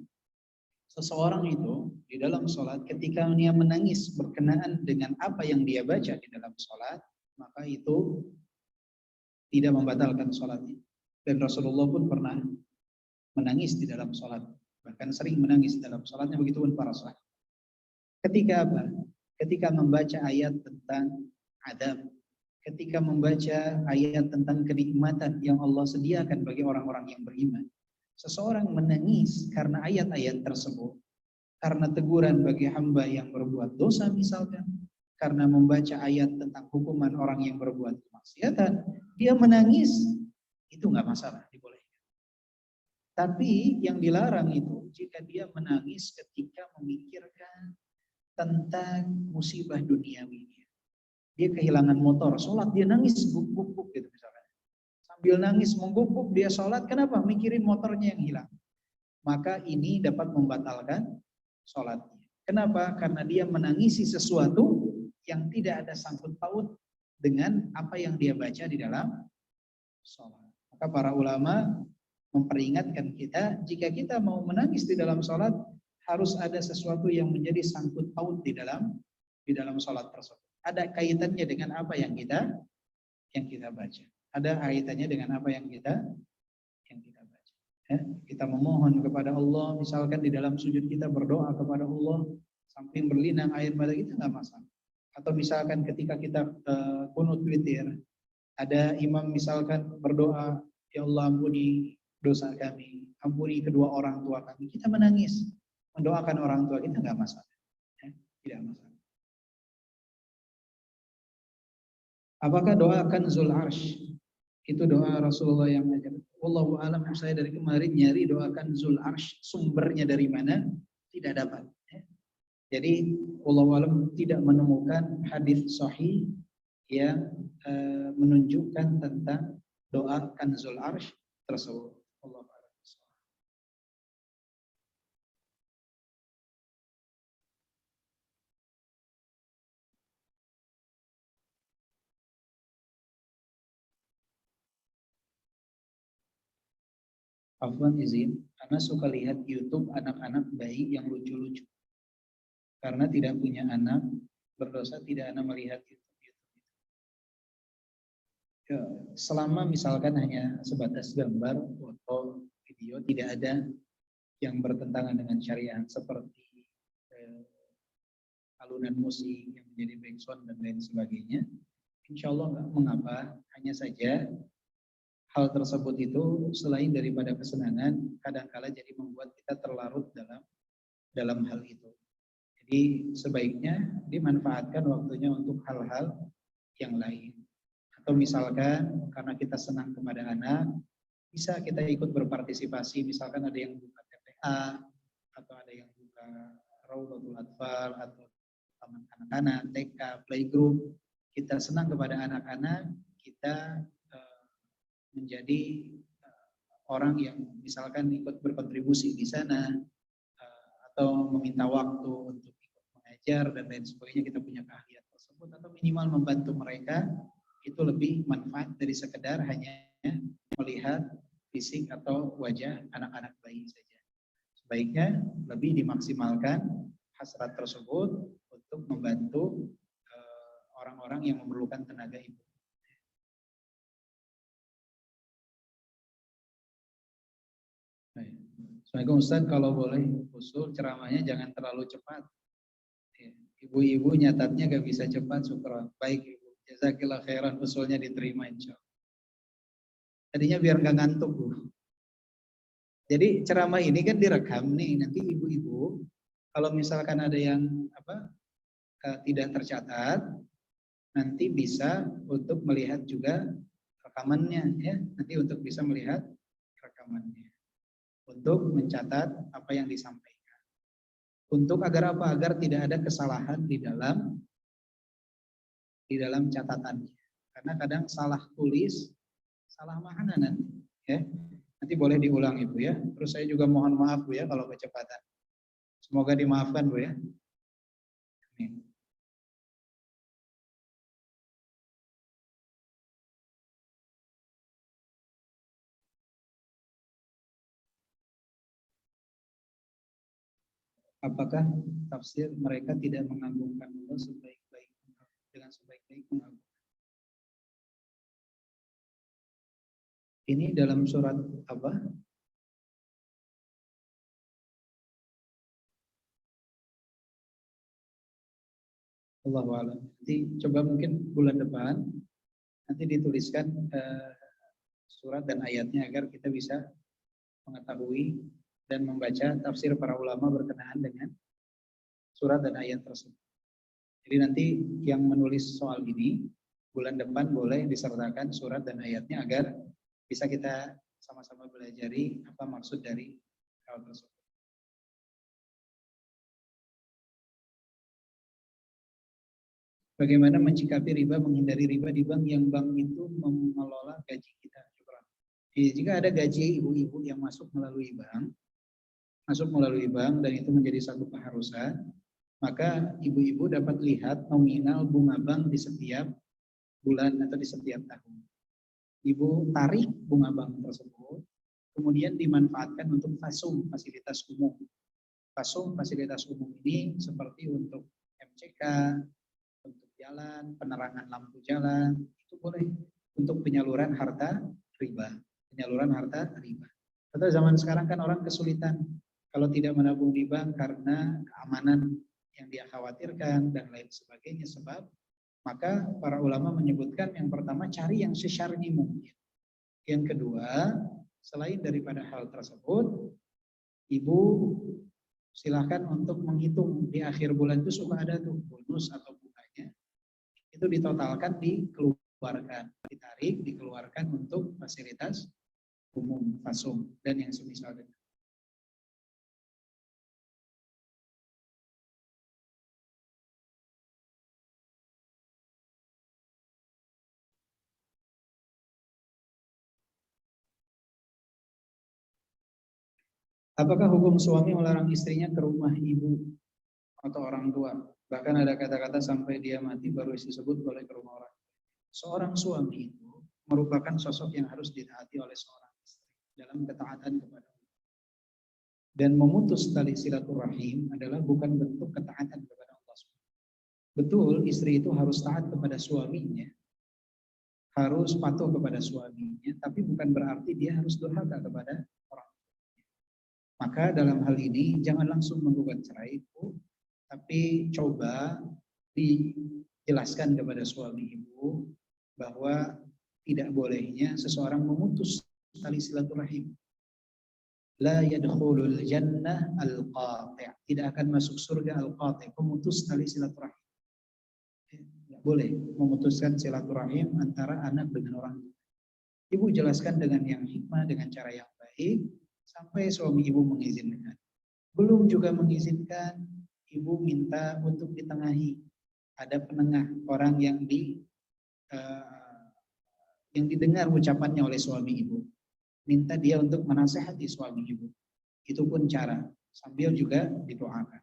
seseorang itu di dalam salat ketika dia menangis berkenaan dengan apa yang dia baca di dalam salat, maka itu tidak membatalkan salatnya. Dan Rasulullah pun pernah menangis di dalam salat, bahkan sering menangis dalam salatnya, begitupun para sahabat. Ketika apa? Ketika membaca ayat tentang adab, ketika membaca ayat tentang kenikmatan yang Allah sediakan bagi orang-orang yang beriman. Seseorang menangis karena ayat-ayat tersebut, karena teguran bagi hamba yang berbuat dosa misalkan, karena membaca ayat tentang hukuman orang yang berbuat kemaksiatan, dia menangis, itu nggak masalah, dibolehkan. Tapi yang dilarang itu jika dia menangis ketika memikirkan tentang musibah duniawi. Dia kehilangan motor, sholat dia nangis, guk-guk gitu misalkan. Sambil nangis mengguk-guk dia sholat, kenapa? Mikirin motornya yang hilang. Maka ini dapat membatalkan sholatnya. Kenapa? Karena dia menangisi sesuatu yang tidak ada sangkut paut dengan apa yang dia baca di dalam sholat. Maka para ulama memperingatkan kita, jika kita mau menangis di dalam sholat, harus ada sesuatu yang menjadi sangkut paut di dalam sholat tersebut. Ada kaitannya dengan apa yang kita baca. Ada kaitannya dengan apa yang kita baca. Ya, kita memohon kepada Allah, misalkan di dalam sujud kita berdoa kepada Allah, samping berlinang air mata kita nggak masalah. Atau misalkan ketika kita kunut witir, Ada imam misalkan berdoa, ya Allah ampuni dosa kami, ampuni kedua orang tua kami. Kita menangis, mendoakan orang tua kita nggak masalah. Ya, tidak masalah. Apakah doakan Zul Arsh? Itu doa Rasulullah yang mengajar. Wallahu alam, saya dari kemarin nyari doakan Zul Arsh, sumbernya dari mana? Tidak dapat. Ya. Jadi wallahu alam tidak menemukan hadis sahih yang menunjukkan tentang doa Kanzul Arsh tersebut. Allah a'lam. Afwan izin, karena suka lihat YouTube anak-anak bayi yang lucu-lucu. Karena tidak punya anak, berdosa tidak anak melihat YouTube. Ya, selama misalkan hanya sebatas gambar, foto, video, tidak ada yang bertentangan dengan syariat seperti alunan musik yang menjadi background dan lain sebagainya, insya Allah nggak mengapa. Hanya saja hal tersebut itu selain daripada kesenangan, kadang-kala jadi membuat kita terlarut dalam hal itu. Jadi sebaiknya dimanfaatkan waktunya untuk hal-hal yang lain. Atau misalkan karena kita senang kepada anak, bisa kita ikut berpartisipasi. Misalkan ada yang buka TPA, atau ada yang buka Raudatul Atfal, atau taman anak-anak, TK, playgroup. Kita senang kepada anak-anak, kita menjadi orang yang misalkan ikut berkontribusi di sana, atau meminta waktu untuk ikut mengajar dan lain sebagainya, kita punya keahlian tersebut, atau minimal membantu mereka, itu lebih manfaat dari sekedar hanya melihat fisik atau wajah anak-anak bayi saja. Sebaiknya lebih dimaksimalkan hasrat tersebut untuk membantu orang-orang yang memerlukan tenaga ibu. Assalamualaikum Ustaz, kalau boleh usul ceramahnya jangan terlalu cepat. Ibu-ibu nyatatnya gak bisa cepat, syukur. Baik Ibu, jazakillah khairan, usulnya diterima insya Allah. Tadinya biar gak ngantuk Bu. Jadi ceramah ini kan direkam nih, nanti ibu-ibu kalau misalkan ada yang tidak tercatat, nanti bisa untuk melihat juga rekamannya ya, nanti untuk bisa melihat rekamannya, untuk mencatat apa yang disampaikan. Untuk agar apa? Agar tidak ada kesalahan di dalam catatannya. Karena kadang salah tulis, salah makna nanti. Ya. Nanti boleh diulang Ibu ya. Terus saya juga mohon maaf Bu ya kalau kecepatan. Semoga dimaafkan Bu ya. Amin. Apakah tafsir mereka tidak mengagungkan Allah sebaik-baik dengan sebaik-baik mengagungkan? Ini dalam surat apa? Allahu a'lam. Nanti coba mungkin bulan depan nanti dituliskan surat dan ayatnya agar kita bisa mengetahui dan membaca tafsir para ulama berkenaan dengan surat dan ayat tersebut. Jadi nanti yang menulis soal ini bulan depan boleh disertakan surat dan ayatnya agar bisa kita sama-sama belajari apa maksud dari hal tersebut. Bagaimana mencikapi riba, menghindari riba di bank yang bank itu mengelola gaji kita. Jika ada gaji ibu-ibu yang masuk melalui bank dan itu menjadi satu keharusan, maka ibu-ibu dapat lihat nominal bunga bank di setiap bulan atau di setiap tahun. Ibu tarik bunga bank tersebut, kemudian dimanfaatkan untuk fasum, fasilitas umum. Fasum, fasilitas umum ini seperti untuk MCK, untuk jalan, penerangan lampu jalan, itu boleh untuk penyaluran harta riba. Atau zaman sekarang kan orang kesulitan kalau tidak menabung di bank karena keamanan yang dia khawatirkan dan lain sebagainya, sebab Maka para ulama menyebutkan yang pertama cari yang sesyar'i mungkin. Yang kedua, selain daripada hal tersebut, ibu silahkan untuk menghitung di akhir bulan itu suka ada tuh bonus atau bunganya. Itu ditotalkan, dikeluarkan, ditarik, dikeluarkan untuk fasilitas umum, fasum, dan yang semisal itu. Apakah hukum suami melarang istrinya ke rumah ibu atau orang tua? Bahkan ada kata-kata sampai dia mati baru disebut boleh ke rumah orang. Seorang suami itu merupakan sosok yang harus ditaati oleh seorang istri dalam ketaatan kepada Allah. Dan memutus tali silaturahim adalah bukan bentuk ketaatan kepada Allah. Betul, istri itu harus taat kepada suaminya, harus patuh kepada suaminya, tapi bukan berarti dia harus durhaka kepada orang. Maka dalam hal ini jangan langsung menggugat cerai itu, tapi coba dijelaskan kepada suami ibu bahwa tidak bolehnya seseorang memutus tali silaturahim. La yadkhulul jannah al-qati'. Tidak akan masuk surga al-qati', pemutus tali silaturahim. Tidak boleh memutuskan silaturahim antara anak dengan orang tua. Ibu jelaskan dengan yang hikmah, dengan cara yang baik, sampai suami ibu mengizinkan. Belum juga mengizinkan, ibu minta untuk ditengahi. Ada penengah, orang yang didengar ucapannya oleh suami ibu. Minta dia untuk menasehati suami ibu. Itu pun cara, sambil juga didoakan.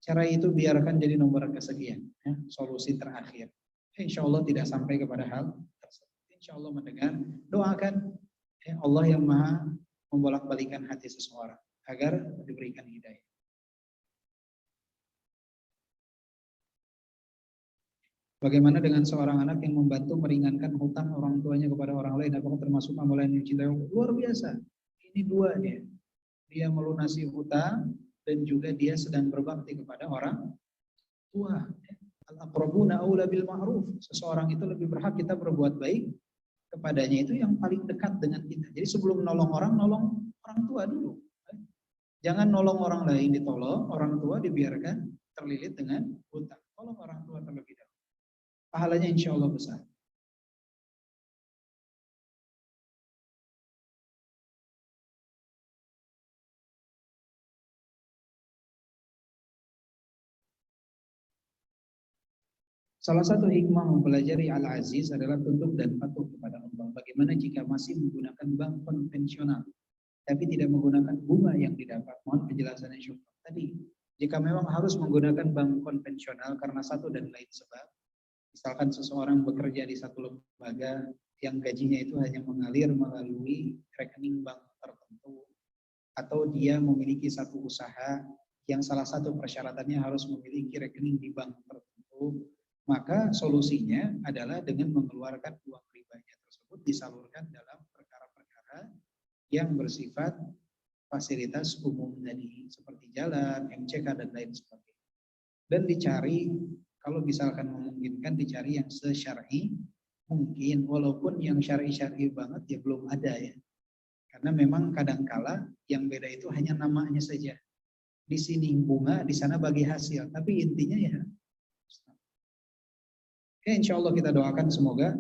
Cara itu biarkan jadi nomor kesekian, ya, solusi terakhir. Insya Allah tidak sampai kepada hal tersebut. Insya Allah mendengar, doakan, ya, Allah yang maha membolak-balikan hati seseorang agar diberikan hidayah. Bagaimana dengan seorang anak yang membantu meringankan hutang orang tuanya kepada orang lain? Apakah termasuk amalan yang cinta? Luar biasa. Ini dua dia. Dia melunasi hutang dan juga dia sedang berbakti kepada orang tua. Al-aqrabuna aula bil ma'ruf. Seseorang itu lebih berhak kita berbuat baik kepadanya itu yang paling dekat dengan kita. Jadi sebelum nolong orang tua dulu. Jangan nolong orang lain ditolong, orang tua dibiarkan terlilit dengan hutang. Tolong orang tua terlebih dahulu. Pahalanya insya Allah besar. Salah satu hikmah mempelajari Al-Aziz adalah tunduk dan patuh kepada Allah. Bagaimana jika masih menggunakan bank konvensional, tapi tidak menggunakan bunga yang didapat? Mohon penjelasannya syukur. Tadi, jika memang harus menggunakan bank konvensional karena satu dan lain sebab, misalkan seseorang bekerja di satu lembaga yang gajinya itu hanya mengalir melalui rekening bank tertentu, atau dia memiliki satu usaha yang salah satu persyaratannya harus memiliki rekening di bank tertentu, maka solusinya adalah dengan mengeluarkan uang ribanya tersebut disalurkan dalam perkara-perkara yang bersifat fasilitas umum tadi, seperti jalan, MCK, dan lain sebagainya. Dan dicari, kalau misalkan memungkinkan, dicari yang sesyar'i mungkin, walaupun yang syar'i banget ya belum ada ya. Karena memang kadangkala yang beda itu hanya namanya saja. Di sini bunga, di sana bagi hasil. Tapi intinya ya, insya Allah kita doakan semoga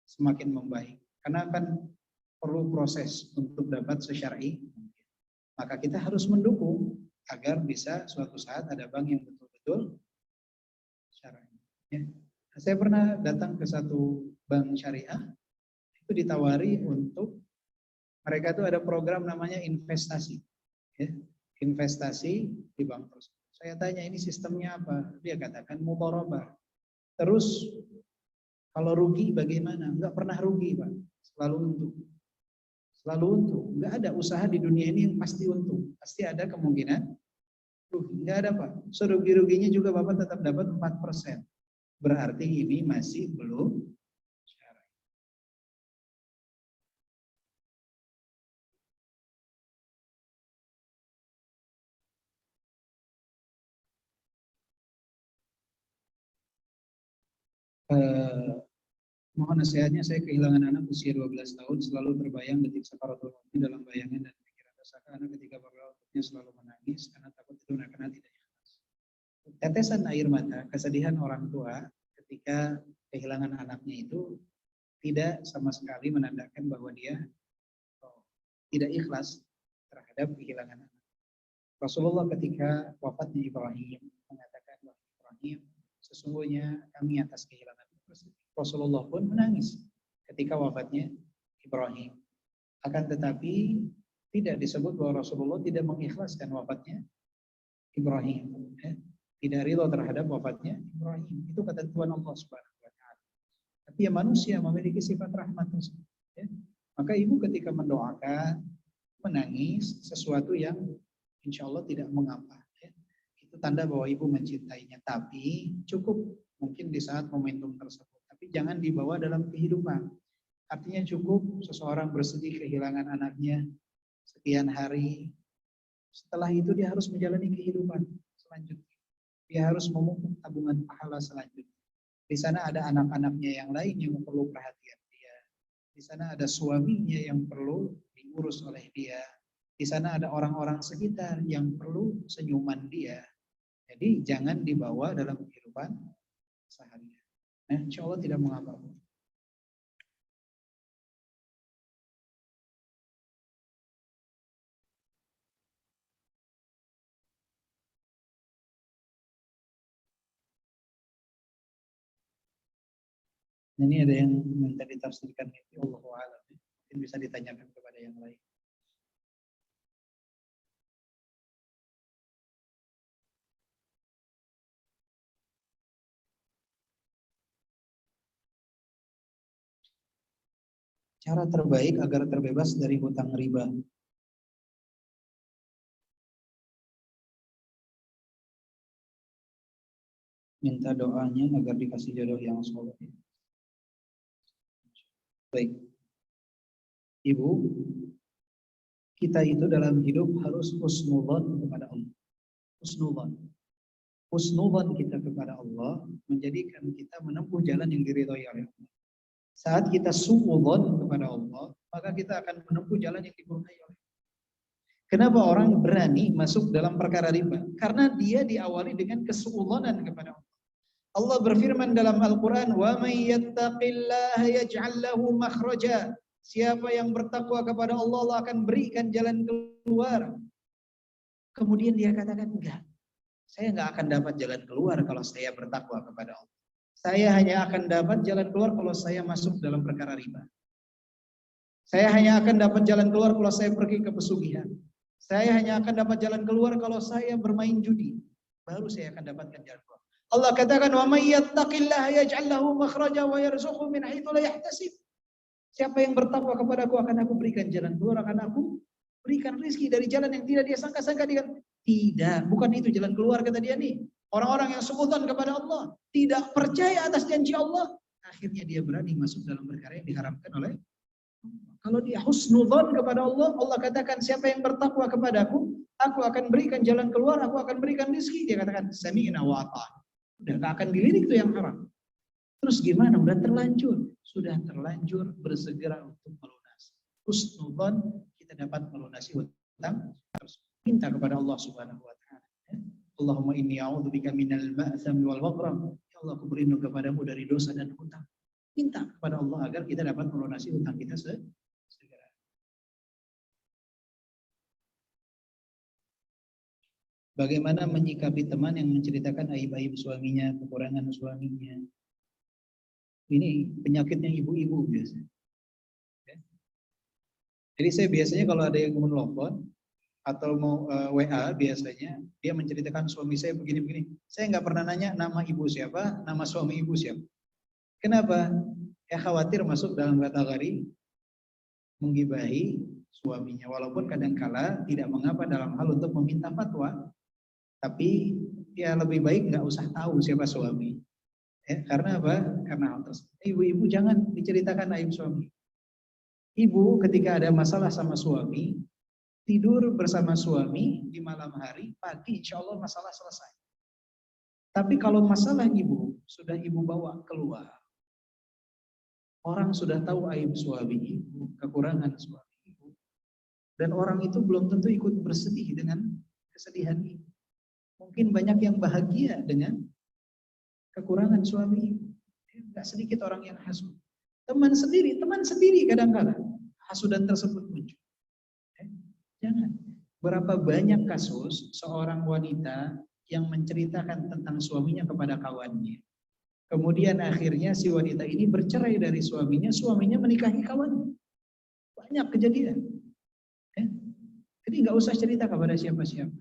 semakin membaik. Karena kan perlu proses untuk dapat sesyar'i. Maka kita harus mendukung agar bisa suatu saat ada bank yang betul-betul syar'i. Ya. Saya pernah datang ke satu bank syariah, itu ditawari untuk mereka itu ada program namanya investasi. Ya. Investasi di bank tersebut. Saya tanya ini sistemnya apa? Dia katakan mudharabah. Terus kalau rugi bagaimana? Enggak pernah rugi, Pak. Selalu untung. Selalu untung. Enggak ada usaha di dunia ini yang pasti untung. Pasti ada kemungkinan rugi. Enggak ada, Pak. Serugi-ruginya juga Bapak tetap dapat 4%. Berarti ini masih belum Eh, mohon nasihatnya, saya kehilangan anak usia 12 tahun, selalu terbayang detik sakaratul maut dalam bayangan dan pikiran. Rasakan anak ketika berlautnya selalu menangis karena takut itu karena tidak ikhlas. Tetesan air mata, kesedihan orang tua ketika kehilangan anaknya itu tidak sama sekali menandakan bahwa dia tidak ikhlas terhadap kehilangan anak. Rasulullah ketika wafatnya Ibrahim mengatakan bahwa Ibrahim, sesungguhnya kami atas kehilangan. Rasulullah pun menangis ketika wafatnya Ibrahim. Akan tetapi tidak disebut bahwa Rasulullah tidak mengikhlaskan wafatnya Ibrahim. Tidak ridho terhadap wafatnya Ibrahim. Itu ketentuan Allah Subhanahu wa taala. Tapi ya manusia memiliki sifat rahmat tersebut. Maka ibu ketika mendoakan, menangis sesuatu yang insya Allah tidak mengapa. Itu tanda bahwa ibu mencintainya. Tapi cukup mungkin di saat momentum tersebut. Tapi jangan dibawa dalam kehidupan. Artinya cukup seseorang bersedih kehilangan anaknya sekian hari. Setelah itu dia harus menjalani kehidupan selanjutnya. Dia harus memupuk tabungan pahala selanjutnya. Di sana ada anak-anaknya yang lain yang perlu perhatian dia. Di sana ada suaminya yang perlu diurus oleh dia. Di sana ada orang-orang sekitar yang perlu senyuman dia. Jadi jangan dibawa dalam kehidupan seharian. Nah, insya Allah tidak mengapa. Ini ada yang minta ditafsirkan mimpi, Allahu a'lam. Mungkin bisa ditanyakan kepada yang lain. Cara terbaik agar terbebas dari hutang riba. Minta doanya agar dikasih jodoh yang soleh. Baik. Ibu, kita itu dalam hidup harus husnudzon kepada Allah. Husnudzon. Husnudzon kita kepada Allah menjadikan kita menempuh jalan yang diridhoi oleh Allah. Saat kita suudzon kepada Allah, maka kita akan menempuh jalan yang dimurkai oleh Allah. Kenapa orang berani masuk dalam perkara riba? Karena dia diawali dengan kesuudzonan kepada Allah. Allah berfirman dalam Al-Quran, wa may yattaqillaha yaj'al lahu makhraja. Siapa yang bertakwa kepada Allah, Allah akan berikan jalan keluar. Kemudian dia katakan, enggak, saya enggak akan dapat jalan keluar kalau saya bertakwa kepada Allah. Saya hanya akan dapat jalan keluar kalau saya masuk dalam perkara riba. Saya hanya akan dapat jalan keluar kalau saya pergi ke pesugihan. Saya hanya akan dapat jalan keluar kalau saya bermain judi. Baru saya akan dapatkan jalan keluar. Allah katakan, wa may yattaqillaha yaj'al lahu makhraja wa yarzuqhu min haitsu la yahtasib. Siapa yang bertakwa kepadaku akan aku berikan jalan keluar, akan aku berikan rezeki dari jalan yang tidak dia sangka-sangka. Dia tidak, bukan itu jalan keluar kata dia nih. Orang-orang yang suudzon kepada Allah, tidak percaya atas janji Allah, akhirnya dia berani masuk dalam perkara yang diharamkan oleh Allah. Kalau dia husnudzon kepada Allah, Allah katakan siapa yang bertakwa kepadaku, aku akan berikan jalan keluar, aku akan berikan rezeki. Dia katakan sami'na wa ata'na. Udah gak akan dilirik itu yang haram. Terus gimana? Udah terlanjur. Sudah terlanjur bersegera untuk melunasi. Husnudzon kita dapat melunasi hutang. Harus minta kepada Allah Subhanahu wa taala. Allahumma inni a'udzubika minal ma'tsami wal maghram. Ya Allah, aku berlindung kepadamu dari dosa dan hutang. Minta kepada Allah agar kita dapat melunasi hutang kita segera. Bagaimana menyikapi teman yang menceritakan aib-aib suaminya, kekurangan suaminya? Ini penyakitnya ibu-ibu biasanya. Jadi saya biasanya kalau ada yang menelpon atau mau WA biasanya dia menceritakan suami saya begini-begini. Saya nggak pernah nanya nama ibu siapa, nama suami ibu siapa. Kenapa? Ya khawatir masuk dalam kategori menggibahi suaminya. Walaupun kadangkala tidak mengapa dalam hal untuk meminta fatwa. Tapi ya lebih baik nggak usah tahu siapa suami. Ya, karena apa? Karena hal tersebut. Ibu-ibu jangan diceritakan aib suami. Ibu ketika ada masalah sama suami, tidur bersama suami di malam hari, pagi insya Allah masalah selesai. Tapi kalau masalah ibu sudah ibu bawa keluar. Orang sudah tahu aib suami ibu, kekurangan suami ibu. Dan orang itu belum tentu ikut bersedih dengan kesedihan ibu. Mungkin banyak yang bahagia dengan kekurangan suami ibu. Tidak sedikit orang yang hasud. Teman sendiri kadang-kadang hasudan tersebut muncul. Jangan. Berapa banyak kasus seorang wanita yang menceritakan tentang suaminya kepada kawannya. Kemudian akhirnya si wanita ini bercerai dari suaminya menikahi kawannya. Banyak kejadian. Jadi nggak usah cerita kepada siapa-siapa.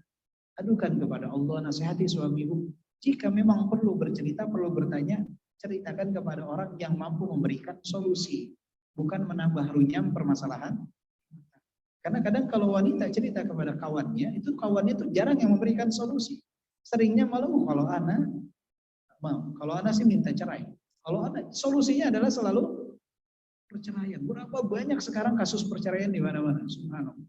Adukan kepada Allah, nasihati suamimu. Jika memang perlu bercerita, perlu bertanya, ceritakan kepada orang yang mampu memberikan solusi. Bukan menambah runyam permasalahan. Karena kadang kalau wanita cerita kepada kawannya, itu kawannya itu jarang yang memberikan solusi. Seringnya malah kalau anak sih minta cerai. Kalau anak solusinya adalah selalu perceraian. Berapa banyak sekarang kasus perceraian di mana-mana, subhanallah.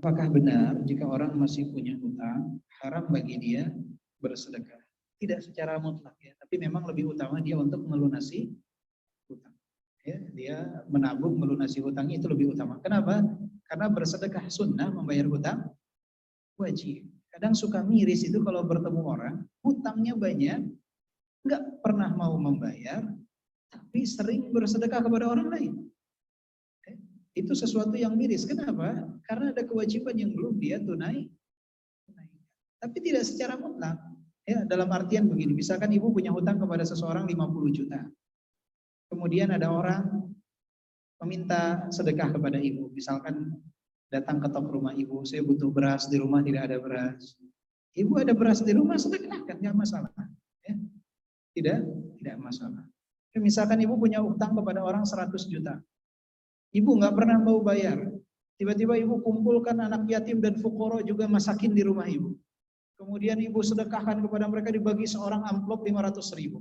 Apakah benar jika orang masih punya hutang, haram bagi dia bersedekah? Tidak secara mutlak ya, tapi memang lebih utama dia untuk melunasi hutang. Ya, dia menabung melunasi hutangnya itu lebih utama. Kenapa? Karena bersedekah sunnah, membayar hutang wajib. Kadang suka miris itu kalau bertemu orang, hutangnya banyak, nggak pernah mau membayar, tapi sering bersedekah kepada orang lain. Itu sesuatu yang miris. Kenapa? Karena ada kewajiban yang belum dia tunaikan. Tapi tidak secara mutlak. Ya, dalam artian begini, misalkan ibu punya hutang kepada seseorang 50 juta. Kemudian ada orang meminta sedekah kepada ibu. Misalkan datang ke toko rumah ibu, saya butuh beras, di rumah tidak ada beras. Ibu ada beras di rumah, sedekahkan, nggak masalah. Ya. Tidak masalah. Misalkan ibu punya utang kepada orang 100 juta. Ibu nggak pernah mau bayar. Tiba-tiba ibu kumpulkan anak yatim dan fukoro juga masakin di rumah ibu. Kemudian ibu sedekahkan kepada mereka, dibagi seorang amplop 500.000.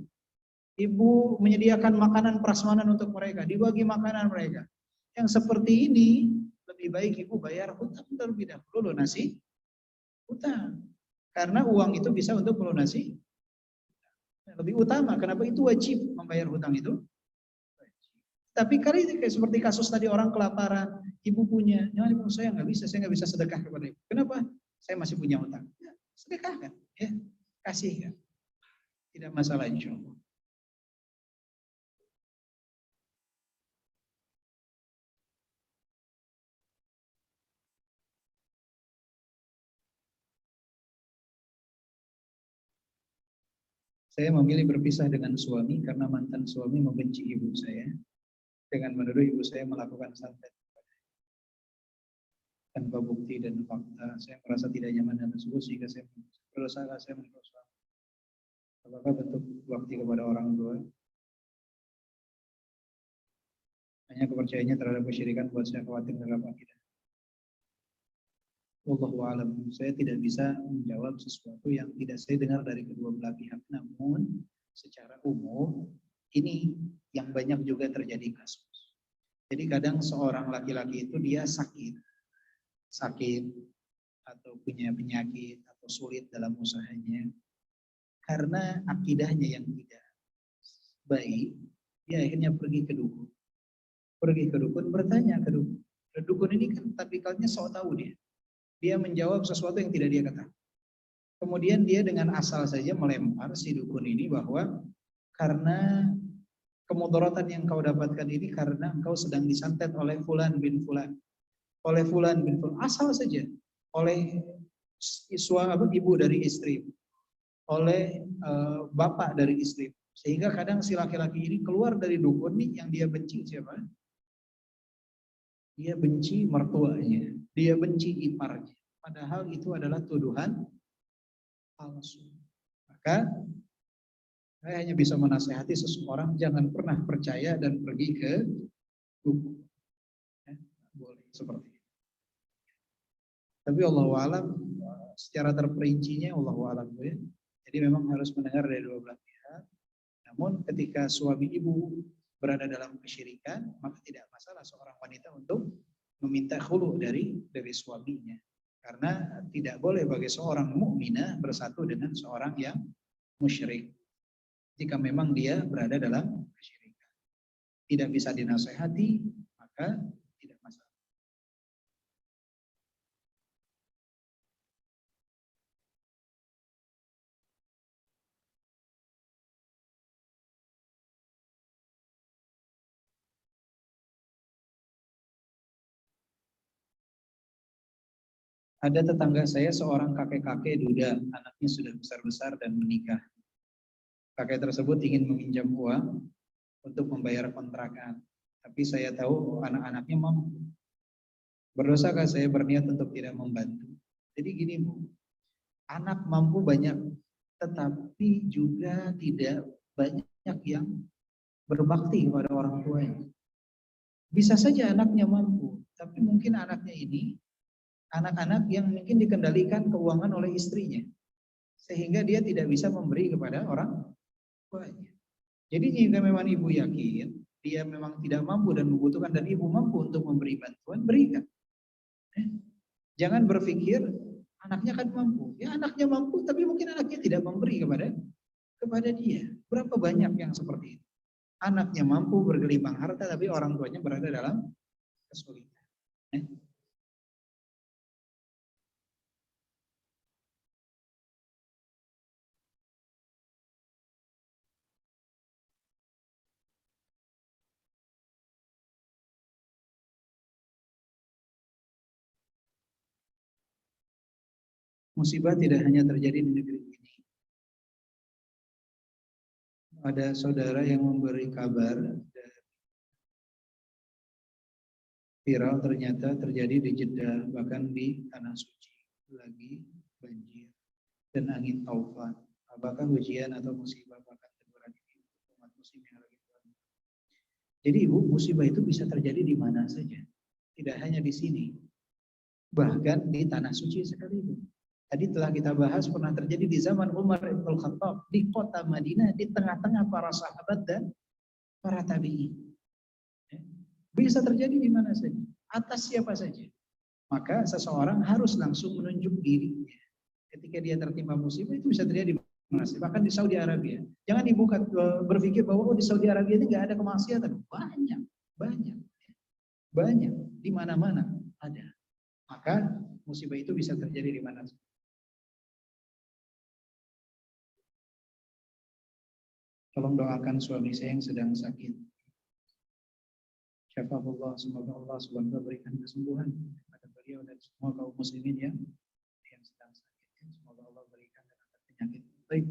Ibu menyediakan makanan prasmanan untuk mereka, dibagi makanan mereka. Yang seperti ini lebih baik ibu bayar hutang terlebih dahulu, lunasi hutang. Karena uang itu bisa untuk melunasi. Lebih utama, kenapa itu wajib membayar hutang itu? Tapi kali ini seperti kasus tadi orang kelaparan, ibu punya, ya ibu saya nggak bisa sedekah kepada ibu. Kenapa? Saya masih punya hutang. Ya, sedekahkan, ya, kasihkan. Tidak masalah insya Allah. Saya memilih berpisah dengan suami karena mantan suami membenci ibu saya dengan menuduh ibu saya melakukan santet tanpa bukti dan fakta. Saya merasa tidak nyaman dan tersebut sehingga saya berusaha saya menolak suami. Apakah bentuk bakti kepada orang tua? Hanya kepercayaannya terhadap kesyirikan buat saya khawatir terhadap akidah. Wallahu a'lam. Saya tidak bisa menjawab sesuatu yang tidak saya dengar dari kedua belah pihak. Namun secara umum ini yang banyak juga terjadi kasus. Jadi kadang seorang laki-laki itu dia sakit atau punya penyakit atau sulit dalam usahanya karena akidahnya yang tidak baik, dia akhirnya pergi ke dukun. Pergi ke dukun, bertanya ke dukun. Dukun ini kan tapikalnya sok tahu dia. Dia menjawab sesuatu yang tidak dia ketahui. Kemudian dia dengan asal saja melempar si dukun ini bahwa karena kemudaratan yang kau dapatkan ini karena engkau sedang disantet oleh fulan bin fulan. Oleh fulan bin fulan, asal saja. Oleh ibu dari istri. Oleh bapak dari istri. Sehingga kadang si laki-laki ini keluar dari dukun nih yang dia benci siapa? Dia benci mertuanya, dia benci iparnya. Padahal itu adalah tuduhan palsu. Maka saya hanya bisa menasehati seseorang jangan pernah percaya dan pergi ke dukun. Ya, boleh seperti itu. Tapi Allahu a'lam secara terperincinya Allahu a'lam ya. Jadi memang harus mendengar dari dua belah pihak. Namun ketika suami ibu berada dalam kesyirikan, maka tidak masalah seorang wanita untuk meminta khulu dari suaminya. Karena tidak boleh bagi seorang mukminah bersatu dengan seorang yang musyrik. Jika memang dia berada dalam kesyirikan. Tidak bisa dinasehati, maka tidak masalah. Ada tetangga saya seorang kakek-kakek duda, anaknya sudah besar-besar dan menikah. Kakek tersebut ingin meminjam uang untuk membayar kontrakan. Tapi saya tahu anak-anaknya mampu. Berdosakah saya berniat untuk tidak membantu? Jadi gini Bu, anak mampu banyak, tetapi juga tidak banyak yang berbakti kepada orang tuanya. Bisa saja anaknya mampu, tapi mungkin anaknya ini anak-anak yang mungkin dikendalikan keuangan oleh istrinya, sehingga dia tidak bisa memberi kepada orang tuanya. Jadi jika memang ibu yakin dia memang tidak mampu dan membutuhkan dan ibu mampu untuk memberi bantuan, berikan. Jangan berpikir anaknya kan mampu. Ya anaknya mampu tapi mungkin anaknya tidak memberi kepada dia. Berapa banyak yang seperti itu? Anaknya mampu bergelimang harta tapi orang tuanya berada dalam kesulitan. Musibah tidak hanya terjadi di negeri ini. Ada saudara yang memberi kabar viral ternyata terjadi di Jeddah, bahkan di Tanah Suci lagi banjir dan angin taufan. Apakah ujian atau musibah bahkan teguran ini untuk umat muslim yang lagi berada? Jadi Ibu, musibah itu bisa terjadi di mana saja. Tidak hanya di sini. Bahkan di Tanah Suci sekalipun. Tadi telah kita bahas pernah terjadi di zaman Umar Ibn Khattab di kota Madinah di tengah-tengah para sahabat dan para tabi'in. Bisa terjadi di mana saja, atas siapa saja. Maka seseorang harus langsung menunjuk dirinya. Ketika dia tertimpa musibah itu bisa terjadi di mana saja, bahkan di Saudi Arabia. Jangan ibu berpikir bahwa di Saudi Arabia ini nggak ada kemaksiatan. Banyak, di mana-mana ada. Maka musibah itu bisa terjadi di mana saja. Tolong doakan suami saya yang sedang sakit. Syafahullah, semoga Allah SWT berikan kesembuhan kepada beliau dan semua kaum muslimin yang sedang sakit. Semoga Allah berikan dan angkat penyakit. Baik.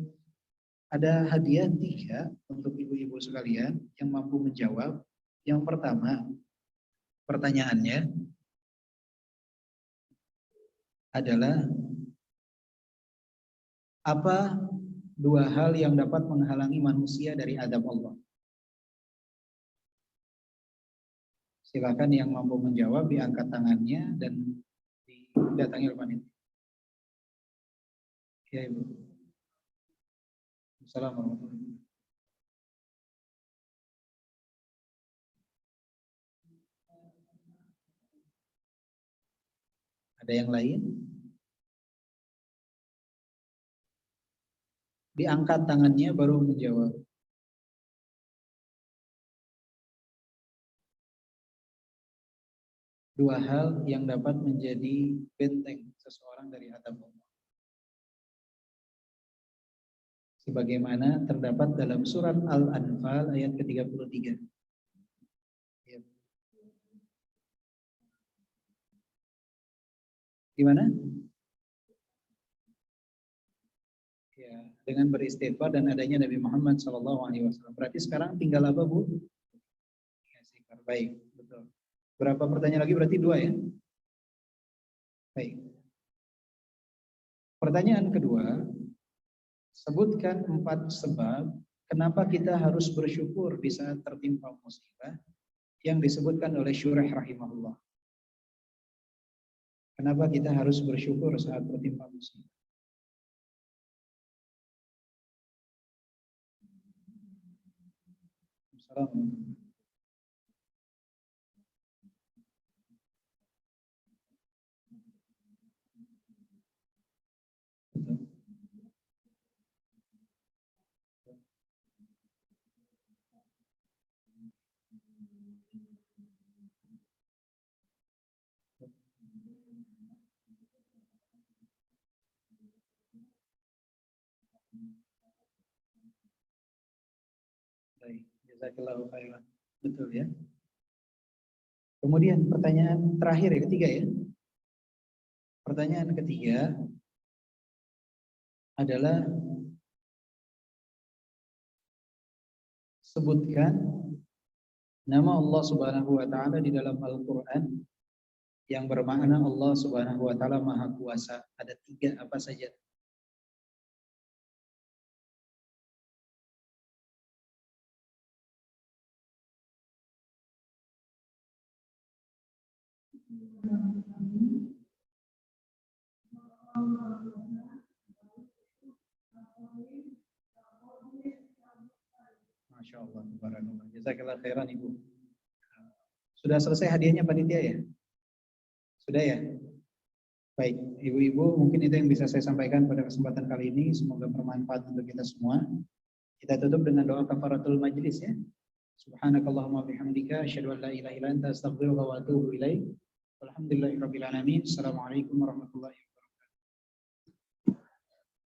Ada hadiah 3 untuk ibu-ibu sekalian yang mampu menjawab. Yang pertama, pertanyaannya adalah apa 2 hal yang dapat menghalangi manusia dari adab Allah? Silakan yang mampu menjawab diangkat tangannya dan didatangi oleh panitia. Ya Ibu. Assalamualaikum warahmatullahi wabarakatuh. Ada yang lain? Diangkat tangannya baru menjawab. Dua hal yang dapat menjadi benteng seseorang dari adab Allah. Sebagaimana terdapat dalam surat Al-Anfal ayat ke-33. Ya. Gimana? Ya, dengan beristighfar dan adanya Nabi Muhammad SAW. Berarti sekarang tinggal apa Bu? Ya, istighfar. Baik, betul. Berapa pertanyaan lagi? Berarti 2 ya? Baik. Pertanyaan kedua, sebutkan 4 sebab kenapa kita harus bersyukur di saat tertimpa musibah yang disebutkan oleh Syuraih rahimahullah. Kenapa kita harus bersyukur saat tertimpa musibah? Assalamualaikum. Jazakallahu khairan. Betul ya. Kemudian pertanyaan terakhir ya, ketiga ya. Pertanyaan ketiga adalah sebutkan nama Allah Subhanahu wa taala di dalam Al-Qur'an yang bermakna Allah Subhanahu wa taala Maha Kuasa. Ada 3, apa saja? Masya Allah, Barakallah. Jazakallah khairan Ibu. Sudah selesai hadiahnya panitia ya? Sudah ya? Baik, Ibu-ibu, mungkin itu yang bisa saya sampaikan pada kesempatan kali ini. Semoga bermanfaat untuk kita semua. Kita tutup dengan doa kafaratul majlis ya. Subhanakallahumma bihamdika asyhadu an la ilaha illa anta astaghfiruka wa atubu ilaik. Walhamdulillahirabbil alamin. Assalamualaikum warahmatullahi wabarakatuh.